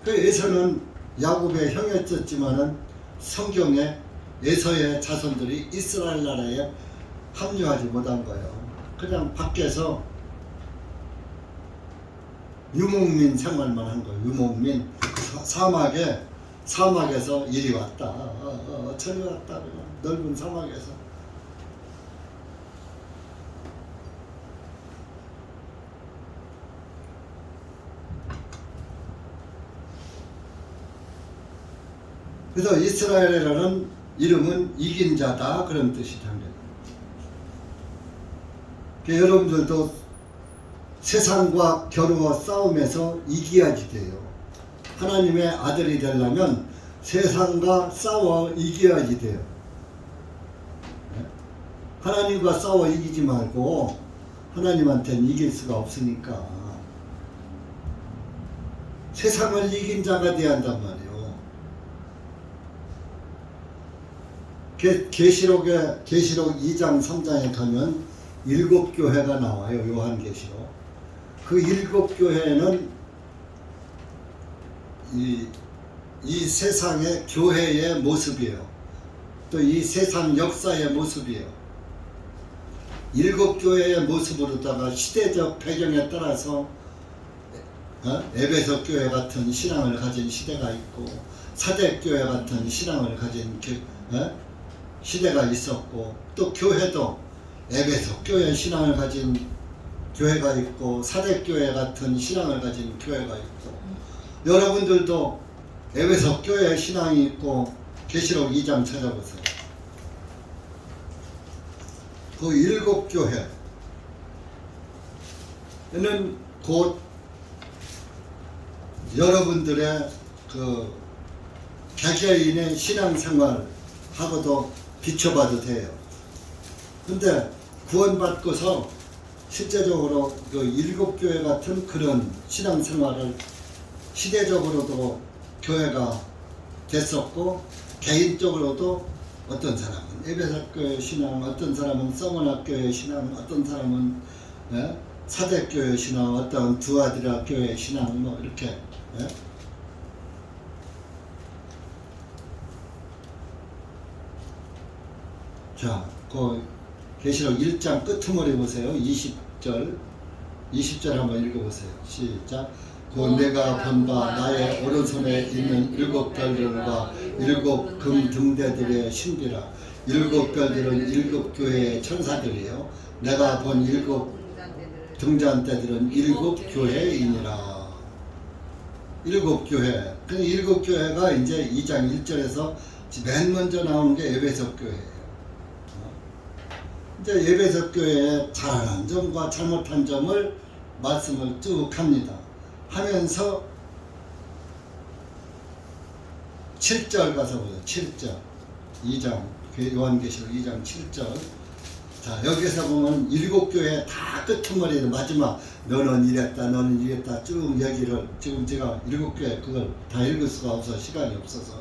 그 에서는 야곱의 형이었지만은 성경에 에서의 자손들이 이스라엘 나라에 합류하지 못한 거예요. 그냥 밖에서 유목민 생활만 한 거예요. 유목민 사막에서 이리 왔다 저리 왔다 그냥 넓은 사막에서. 그래서 이스라엘이라는 이름은 이긴 자다 그런 뜻이 담겨요. 그러니까 여러분들도 세상과 겨루어 싸움에서 이겨야지 돼요. 하나님의 아들이 되려면 세상과 싸워 이겨야지 돼요. 하나님과 싸워 이기지 말고 하나님한테는 이길 수가 없으니까 세상을 이긴 자가 돼야 한단 말이에요. 계시록 2장 3장에 가면 7교회가 나와요. 요한계시록. 그 7교회는 이 세상의 교회의 모습이에요. 또 이 세상 역사의 모습이에요. 7교회의 모습으로다가 시대적 배경에 따라서 에베소 교회 같은 신앙을 가진 시대가 있고 사대교회 같은 신앙을 가진 시대가 있었고 또 교회도 에베소 교회 신앙을 가진 교회가 있고 사대교회 같은 신앙을 가진 교회가 있고 여러분들도 에베소 교회 신앙이 있고 계시록 2장 찾아보세요. 그 7교회는 곧 여러분들의 그 개개인의 신앙생활하고도 비춰봐도 돼요. 근데 구원받고서 실제적으로 그 7교회 같은 그런 신앙생활을 시대적으로도 교회가 됐었고 개인적으로도 어떤 사람은 에베소교회 신앙, 어떤 사람은 서머나교회 신앙, 어떤 사람은 사대교회 신앙, 어떤 두아디라 교회 신앙 뭐 이렇게 자, 그 계시록 1장 끄트머리 보세요. 20절 한번 읽어보세요. 시작. 곧 내가 본 바 나의 오른손에 있는 7별들과 7 금 등대들의 신비라. 7별들은 7교회의 천사들이에요. 내가 본 7 등잔대들은 7교회이니라. 7교회. 그 7교회가 이제 2장 1절에서 맨 먼저 나오는 게 에베소 교회예요. 이제 에베소 교회의 잘하는 점과 잘못한 점을 말씀을 쭉 합니다. 하면서 7절 가서 보세요. 7절 2장 요한계시록 2장 7절. 자, 여기서 보면 7교회 다 끄트머리에 마지막 너는 이랬다 너는 이랬다 쭉 얘기를 지금 제가 7교회 그걸 다 읽을 수가 없어서 시간이 없어서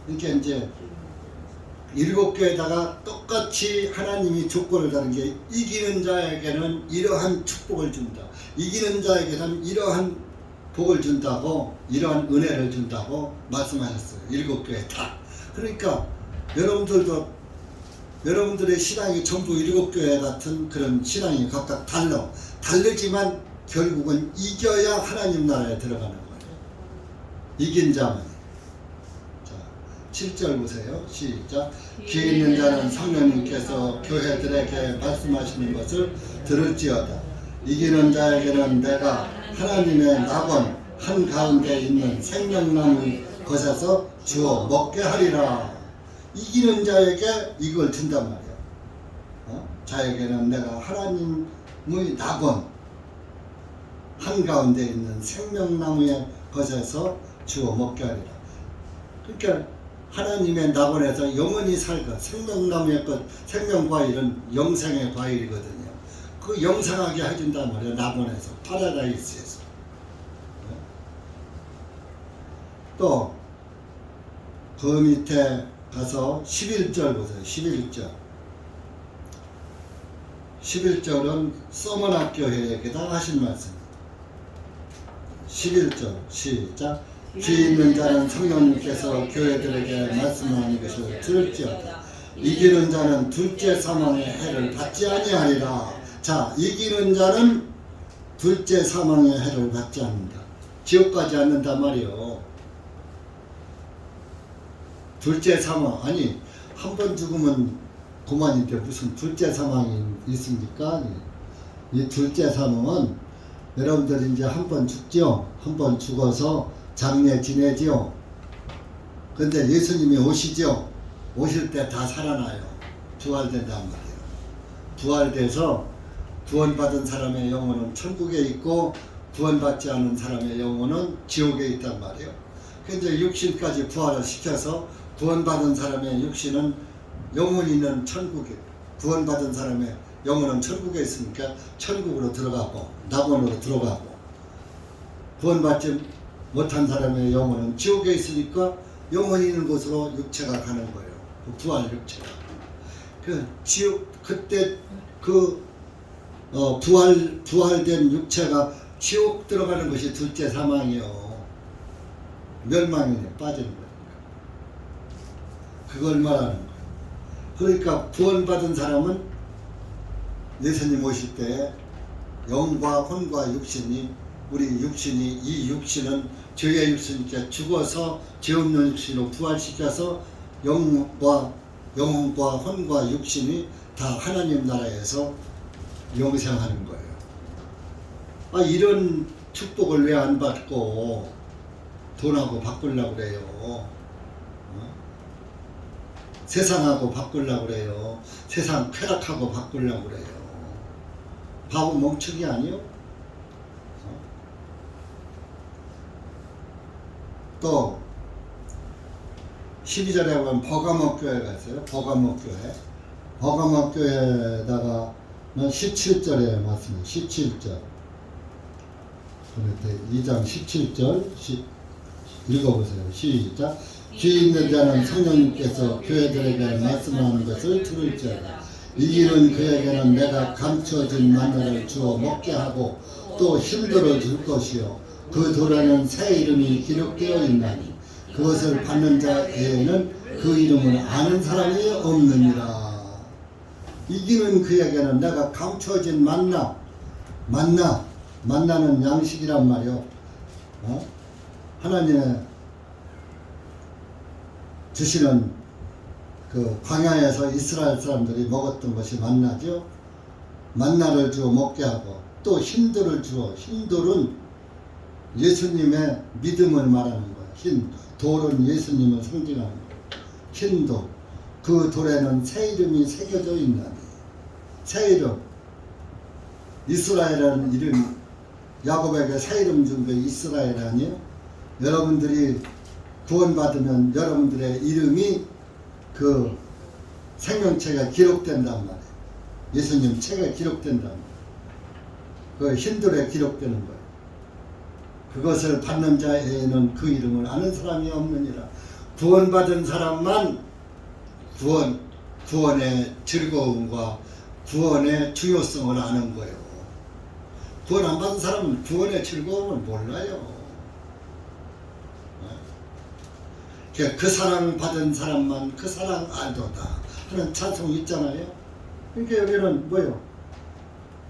이렇게 이제 7교회에다가 똑같이 하나님이 조건을 다른 게 이기는 자에게는 이러한 축복을 준다. 이기는 자에게는 이러한 복을 준다고 이러한 은혜를 준다고 말씀하셨어요. 7교회 다. 그러니까 여러분들의 신앙이 전부 7교회 같은 그런 신앙이 각각 다르지만 결국은 이겨야 하나님 나라에 들어가는 거예요. 이긴 자만. 자, 7절 보세요. 시작. 귀 있는 자는 성령님께서 교회들에게 말씀하시는 것을 들을지어다. 이기는 자에게는 내가 하나님의 낙원 한가운데 있는 생명나무 거셔서 주어 먹게 하리라. 이기는 자에게 이걸 준단 말이야. 자에게는 내가 하나님의 낙원 한가운데 있는 생명나무에 거셔서 주어 먹게 하리라. 그러니까 하나님의 낙원에서 영원히 살고 생명나무의 것, 생명과일은 영생의 과일이거든요. 그 영생하게 해준단 말이에요. 낙원에서, 파라다이스에서. 또 그 밑에 가서 11절 보세요. 11절 11절은 서머학교회에게다 하신 말씀. 11절 시작. 귀 있는 자는 성령님께서 교회들에게 말씀하는 것을 들을지어다. 이기는 자는 둘째 사망의 해를 받지 아니하리라. 자, 이기는 자는 둘째 사망의 해를 받지 않는다. 지옥 가지 않는단 말이요. 둘째 사망, 아니 한 번 죽으면 그만인데 무슨 둘째 사망이 있습니까? 이 둘째 사망은 여러분들 이제 한 번 죽죠. 한 번 죽어서 장례 지내죠. 근데 예수님이 오시죠. 오실 때 다 살아나요. 부활된단 말이에요. 부활돼서 구원받은 사람의 영혼은 천국에 있고 구원받지 않은 사람의 영혼은 지옥에 있단 말이에요. 근데 육신까지 부활을 시켜서 구원받은 사람의 육신은 영혼이 있는 천국에, 구원받은 사람의 영혼은 천국에 있으니까 천국으로 들어가고 낙원으로 들어가고, 구원받지 못한 사람의 영혼은 지옥에 있으니까 영혼이 있는 곳으로 육체가 가는 거예요. 그 부활 육체가. 그 지옥, 그때 부활된 육체가 지옥 들어가는 것이 둘째 사망이요. 멸망에 빠지는 거예요. 그걸 말하는 거예요. 그러니까 구원받은 사람은 예수님 오실 때 영과 혼과 육신이, 우리 육신이, 이 육신은 죄의 육신이니까 죽어서 죄 없는 육신으로 부활시켜서 영혼과 혼과 육신이 다 하나님 나라에서 영생하는 거예요. 아, 이런 축복을 왜 안 받고 돈하고 바꾸려고 그래요? 세상하고 바꾸려고 그래요. 세상 쾌락하고 바꾸려고 그래요. 바보 멍청이 아니요? 또 12절에 보면 버가모 교회가 있어요. 버가모 교회. 버가모 교회에다가 17절에 맞습니다. 17절. 그런데 2장 17절 읽어보세요. 시작. 귀 있는 자는 성령님께서 교회들에게 말씀하는 것을 들을지어다. 이기는 그에게는 내가 감춰진 마늘을 주어 먹게 하고 또 힘들어 줄 것이요 그 돌에는 새 이름이 기록되어 있나니 그것을 받는 자에게는 그 이름을 아는 사람이 없느니라. 이기는 그에게는 내가 감춰진 만나는 양식이란 말이요. 하나님의 주시는 그 광야에서 이스라엘 사람들이 먹었던 것이 만나죠. 만나를 주어 먹게 하고 또 힘돌을 주어, 힘돌은 예수님의 믿음을 말하는 거야. 흰 돌은 예수님을 상징하는 거야. 흰 돌. 그 돌에는 새 이름이 새겨져 있나니. 새 이름. 이스라엘이라는 이름, 야곱에게 새 이름 준 게 이스라엘 아니에요? 여러분들이 구원받으면 여러분들의 이름이 그 생명책에 기록된단 말이에요. 예수님 책에 기록된단 말이에요. 그 흰돌에 기록되는 거예요. 그것을 받는 자에는 그 이름을 아는 사람이 없느니라. 구원받은 사람만 구원의 즐거움과 구원의 중요성을 아는 거예요. 구원 안 받은 사람은 구원의 즐거움을 몰라요. 그 사랑 받은 사람만 그 사랑 알도다 하는 찬송이 있잖아요. 그러니까 여기는 뭐요?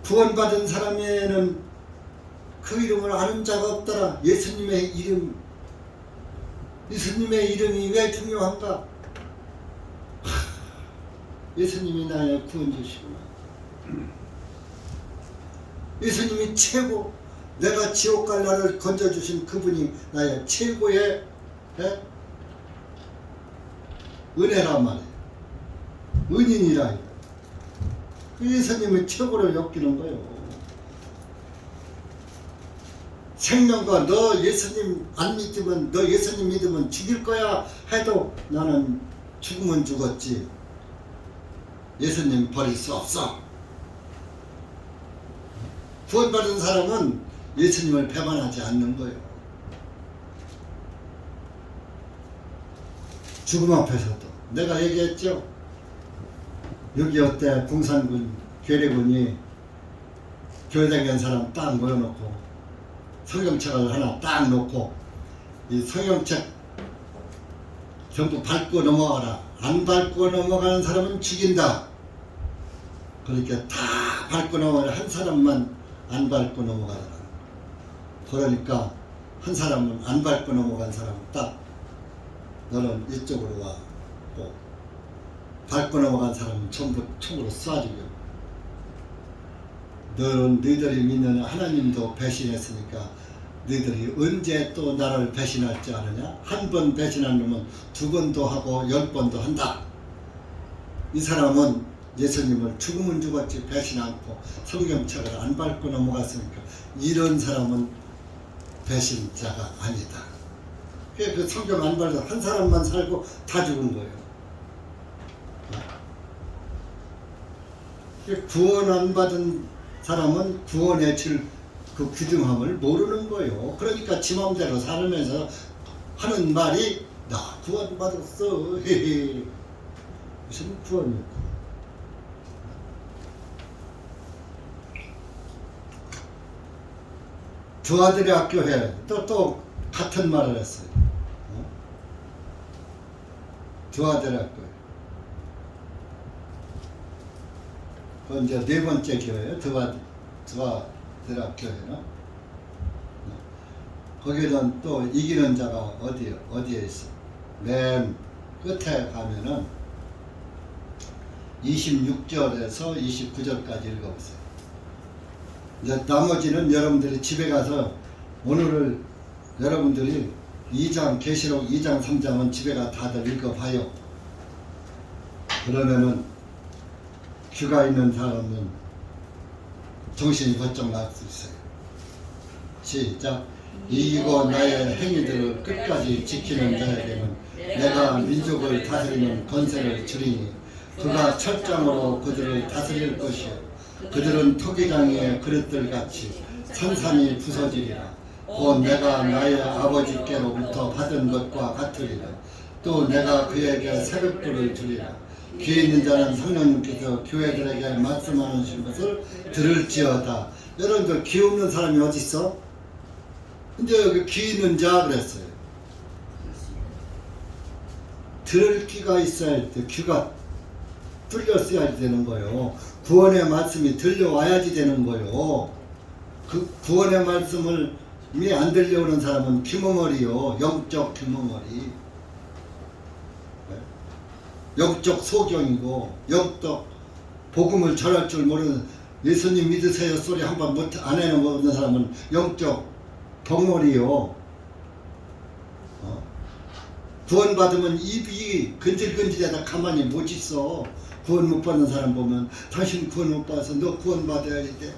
구원받은 사람에는 그 이름을 아는 자가 없더라. 예수님의 이름, 예수님의 이름이 왜 중요한가? 예수님이 나의 구원주시구나. 예수님이 최고, 내가 지옥 갈 나를 건져주신 그분이 나의 최고의 은혜란 말이에요. 은인이라. 예수님은 최고를 여기는 거예요. 생명과 너 예수님 안 믿으면, 너 예수님 믿으면 죽일 거야 해도 나는 죽으면 죽었지 예수님 버릴 수 없어. 구원받은 사람은 예수님을 배반하지 않는 거예요. 죽음 앞에서도 내가 얘기했죠. 6.25 때 공산군 교리군이 교회 다니는 사람 딱 모여놓고 성경책을 하나 딱 놓고 이 성경책 전부 밟고 넘어가라. 안 밟고 넘어가는 사람은 죽인다. 그러니까 다 밟고 넘어가는 한 사람만 안 밟고 넘어가더라. 그러니까 한 사람은 안 밟고 넘어간 사람은 딱 너는 이쪽으로 와. 또 밟고 넘어간 사람은 전부 총으로 쏴주려. 너희들이 믿는 하나님도 배신했으니까 너희들이 언제 또 나를 배신할 줄 아느냐? 한 번 배신한 놈은 두 번도 하고 10번도 한다. 이 사람은 예수님을 죽으면 죽었지 배신 않고 성경책을 안 밟고 넘어갔으니까 이런 사람은 배신자가 아니다. 그 성경 안 밟아서 한 사람만 살고 다 죽은 거예요. 구원 안 받은 사람은 구원의 그 귀중함을 모르는 거예요. 그러니까 지 맘대로 살면서 하는 말이 나 구원 받았어. 헤헤. 무슨 구원입니까? 두 아들의 학교에 또 같은 말을 했어요. 두 아들의 학교에. 그건 이제 네 번째 교회예요. 두 아들 학교에는. 거기는 또 이기는 자가 어디에 있어? 맨 끝에 가면은 26절에서 29절까지 읽어보세요. 이제 나머지는 여러분들이 집에 가서 오늘을 여러분들이 2장 계시록 2장 3장은 집에 가 다들 읽어봐요. 그러면은 귀가 있는 사람은 정신이 번쩍 날 수 있어요. 시작. 이기고 나의 행위들을 끝까지 지키는 자에게는 내가 민족을 다스리는 권세를 주리니 그가 철장으로 그들을 다스릴 것이요 그들은 토기장의 그릇들같이 산산이 부서지리라. 곧 내가 나의 아버지께로부터 받은 것과 같으리라. 또 내가 그에게 새벽불을 주리라. 귀 있는 자는 성령님께서 교회들에게 말씀하시는 것을 들을지어다. 여러분들 귀 없는 사람이 어디 있어? 근데 여기 귀 있는 자 그랬어요. 들을 귀가 있어야 돼. 귀가 뚫렸어야 되는 거예요. 구원의 말씀이 들려와야지 되는 거예요. 그 구원의 말씀을 안 들려오는 사람은 귀머머리요. 영적 귀머머리. 영적 소경이고 영적 복음을 전할 줄 모르는 예수님 믿으세요 소리 한번 안 해놓은 사람은 영적 벙머리요. 구원받으면 입이 근질근질하다 가만히 못 있어. 구원 못 받는 사람 보면 당신 구원 못 받아서 너 구원 받아야지 돼.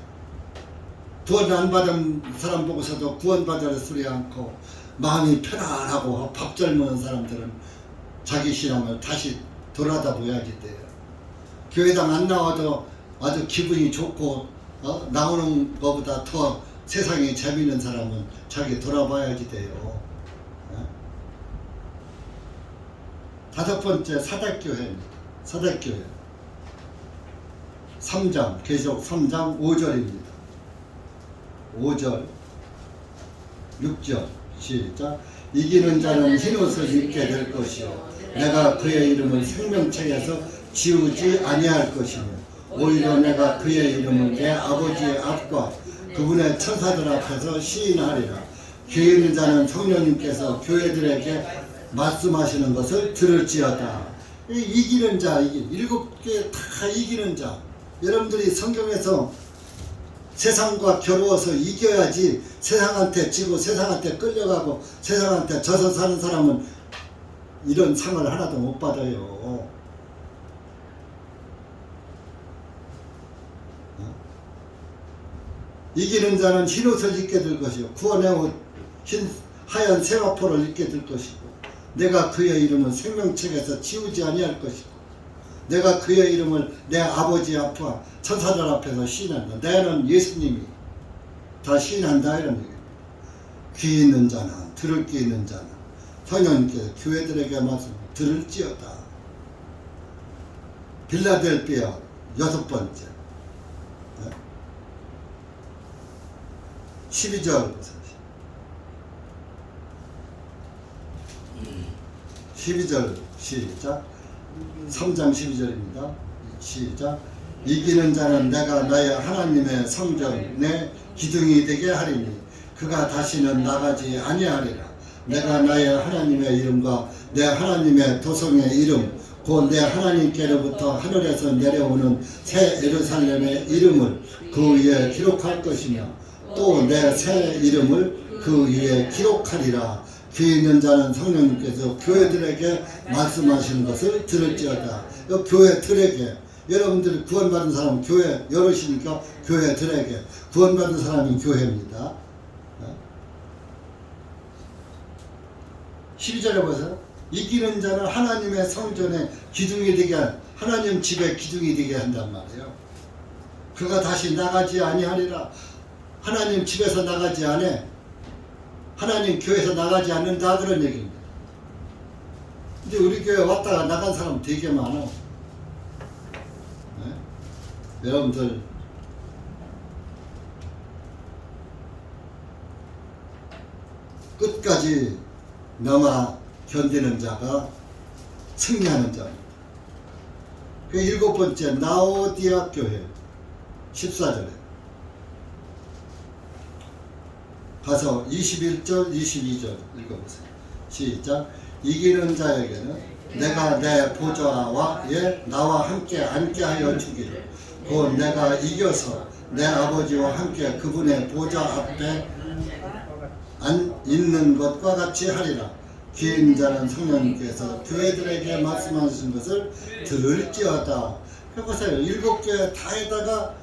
구원 안 받은 사람 보고서도 구원 받으라 소리 않고 마음이 편안하고 밥 잘 먹는 사람들은 자기 신앙을 다시 돌아다봐야지 돼요. 교회당 안 나와도 아주 기분이 좋고 나오는 것보다 더 세상에 재미있는 사람은 자기 돌아봐야지 돼요. 다섯 번째 사대교회입니다. 사대교회 3장 계시록 3장 5절입니다. 5절 6절 시작. 이기는 자는 흰옷을 입게 될 것이요 내가 그의 이름을 생명책에서 지우지 아니할 것이며 오히려 내가 그의 이름을 내 아버지의 앞과 그분의 천사들 앞에서 시인하리라. 귀 있는 자는 성령님께서 교회들에게 말씀하시는 것을 들을지어다. 이기는 자, 7개 다 이기는 자. 여러분들이 성경에서 세상과 겨루어서 이겨야지 세상한테 지고 세상한테 끌려가고 세상한테 져서 사는 사람은 이런 상을 하나도 못 받아요. 이기는 자는 흰옷을 입게 될 것이요 구원의 옷 하얀 세마포를 입게 될 것이고 내가 그의 이름을 생명책에서 지우지 아니할 것이고 내가 그의 이름을 내 아버지 앞과 천사들 앞에서 시인한다. 내는 예수님이 다 시인한다 이런 얘기예요. 귀 있는 자는 들을 귀 있는 자는 성령님께서 교회들에게 말씀 들을지어다. 빌라델비아 6번째 네? 12절 12절 시작. 3장 12절입니다. 시작. 이기는 자는 내가 나의 하나님의 성전에 기둥이 되게 하리니 그가 다시는 나가지 아니하리라. 내가 나의 하나님의 이름과 내 하나님의 도성의 이름 곧 내 하나님께로부터 하늘에서 내려오는 새 예루살렘의 이름을 그 위에 기록할 것이며 또 내 새 이름을 그 위에 기록하리라. 귀 있는 자는 성령님께서 교회들에게 말씀하시는 것을 들을지어다. 교회들에게, 여러분들이 구원받은 사람 교회 여럿이니까 교회들에게, 구원받은 사람이 교회입니다. 12절에 보세요. 이기는 자는 하나님의 성전에 기둥이 되게 하나님 집에 기둥이 되게 한단 말이에요. 그가 다시 나가지 아니하리라. 하나님 집에서 나가지 않아. 하나님 교회에서 나가지 않는다, 그런 얘기입니다. 근데 우리 교회 왔다가 나간 사람 되게 많아. 네? 여러분들 끝까지 넘어 견디는 자가 승리하는 자입니다. 그 7번째 라오디아 교회 14절에 가서 21절 22절 읽어보세요. 시작. 이기는 자에게는 내가 내 보좌와에 나와 함께 앉게 하여 주기를 곧 내가 이겨서 내 아버지와 함께 그분의 보좌 앞에 있는 것과 같이 하리라. 귀 있는 자는 성령님께서 교회들에게 말씀하신 것을 들을지어다. 해보세요. 7교회 다에다가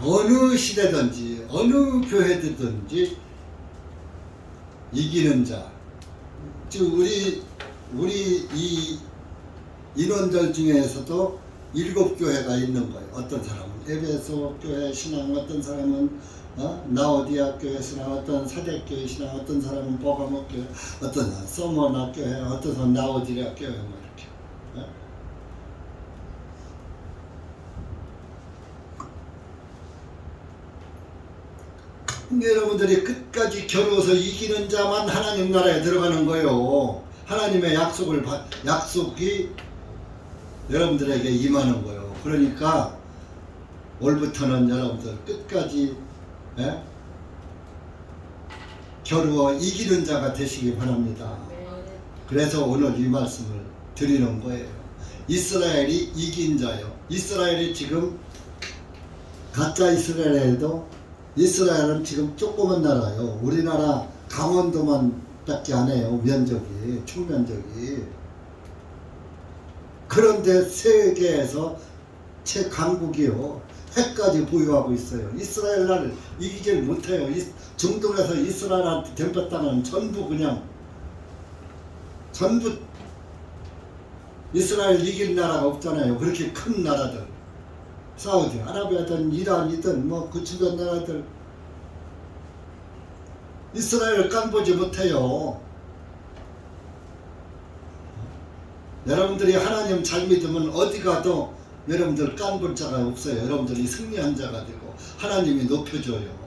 어느 시대든지 어느 교회든지 이기는 자, 즉 우리 이 인원들 중에서도 7교회가 있는 거예요. 어떤 사람은 에베소 교회 신앙, 어떤 사람은 라오디아 교회 신앙, 어떤 사대교회 신앙, 어떤 사람은 보가모 교회, 어떤 사람은 소모나 교회, 어떤 사람은 라오디아 교회, 뭐 이렇게. 여러분들이 끝까지 겨루어서 이기는 자만 하나님 나라에 들어가는 거예요. 하나님의 약속이 여러분들에게 임하는 거예요. 그러니까 올부터는 여러분들 끝까지 겨루어 이기는 자가 되시기 바랍니다. 그래서 오늘 이 말씀을 드리는 거예요. 이스라엘이 이긴 자요. 이스라엘이 지금 가짜 이스라엘은 지금 조그만 나라요. 우리나라 강원도만 밖에 안 해요. 면적이, 총면적이. 그런데 세계에서 최강국이요. 핵까지 보유하고 있어요. 이스라엘 나라를 이기질 못해요. 중동에서 이스라엘한테 덤볐다는 전부 이스라엘 이길 나라가 없잖아요. 그렇게 큰 나라들. 사우디 아라비아든 이란이든 그 주변 나라들 이스라엘을 깐보지 못해요. 여러분들이 하나님 잘 믿으면 어디 가도 여러분들 깐볼 자가 없어요. 여러분들이 승리한 자가 되고 하나님이 높여줘요.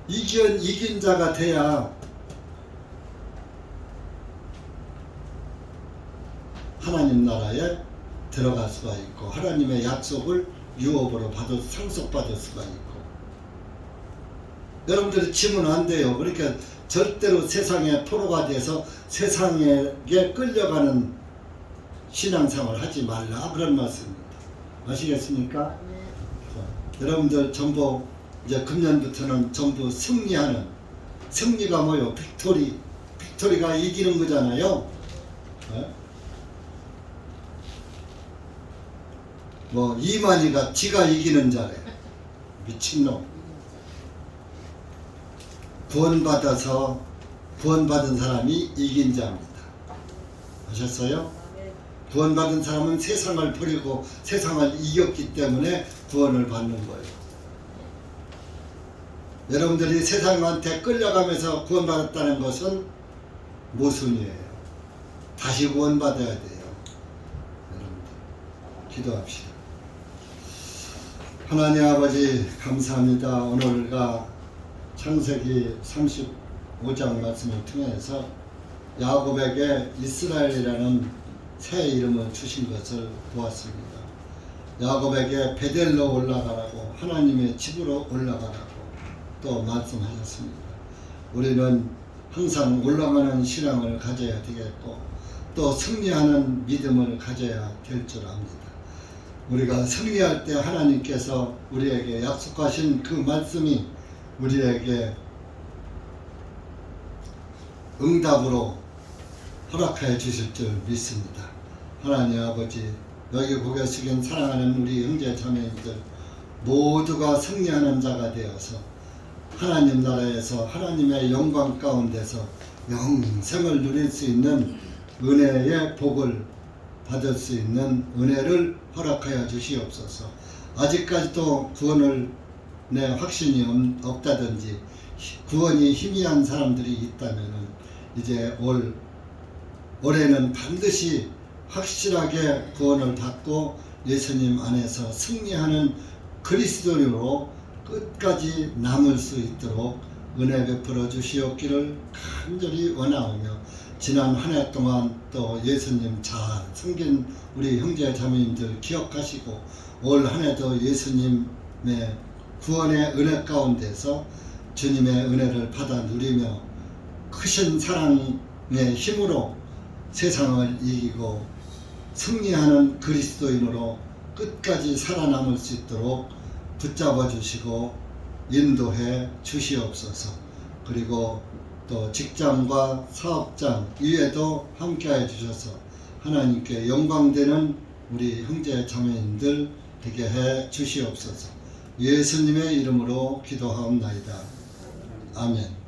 이긴 자가 돼야 하나님 나라에 들어갈 수가 있고 하나님의 약속을 유업으로 상속받을 수가 있고. 여러분들이 지면 안 돼요. 그러니까 절대로 세상의 포로가 돼서 세상에 끌려가는 신앙생활을 하지 말라, 그런 말씀입니다. 아시겠습니까? 자, 여러분들 전부 이제 금년부터는 전부 승리하는, 승리가 뭐요? 빅토리가 이기는 거잖아요. 이만희가 지가 이기는 자래. 미친놈. 구원받은 사람이 이긴 자입니다. 아셨어요? 구원받은 사람은 세상을 버리고 세상을 이겼기 때문에 구원을 받는 거예요. 여러분들이 세상한테 끌려가면서 구원받았다는 것은 모순이에요. 다시 구원받아야 돼요. 기도합시다. 하나님 아버지 감사합니다. 오늘과 창세기 35장 말씀을 통해서 야곱에게 이스라엘이라는 새 이름을 주신 것을 보았습니다. 야곱에게 베델로 올라가라고, 하나님의 집으로 올라가라고 또 말씀하셨습니다. 우리는 항상 올라가는 신앙을 가져야 되겠고 또 승리하는 믿음을 가져야 될 줄 압니다. 우리가 승리할 때 하나님께서 우리에게 약속하신 그 말씀이 우리에게 응답으로 허락하여 주실 줄 믿습니다. 하나님 아버지, 여기 고개 숙인 사랑하는 우리 형제 자매님들 모두가 승리하는 자가 되어서 하나님 나라에서 하나님의 영광 가운데서 영생을 누릴 수 있는 은혜의 복을 받을 수 있는 은혜를 허락하여 주시옵소서. 아직까지도 구원을 내 확신이 없다든지 구원이 희미한 사람들이 있다면 이제 올해는 반드시 확실하게 구원을 받고 예수님 안에서 승리하는 그리스도인으로 끝까지 남을 수 있도록 은혜 베풀어 주시옵기를 간절히 원하오며, 지난 한 해 동안 또 예수님 잘 섬긴 우리 형제 자매님들 기억하시고 올 한 해도 예수님의 구원의 은혜 가운데서 주님의 은혜를 받아 누리며 크신 사랑의 힘으로 세상을 이기고 승리하는 그리스도인으로 끝까지 살아남을 수 있도록 붙잡아 주시고 인도해 주시옵소서. 그리고 또 직장과 사업장 위에도 함께해 주셔서 하나님께 영광되는 우리 형제 자매님들 되게 해 주시옵소서. 예수님의 이름으로 기도하옵나이다. 아멘.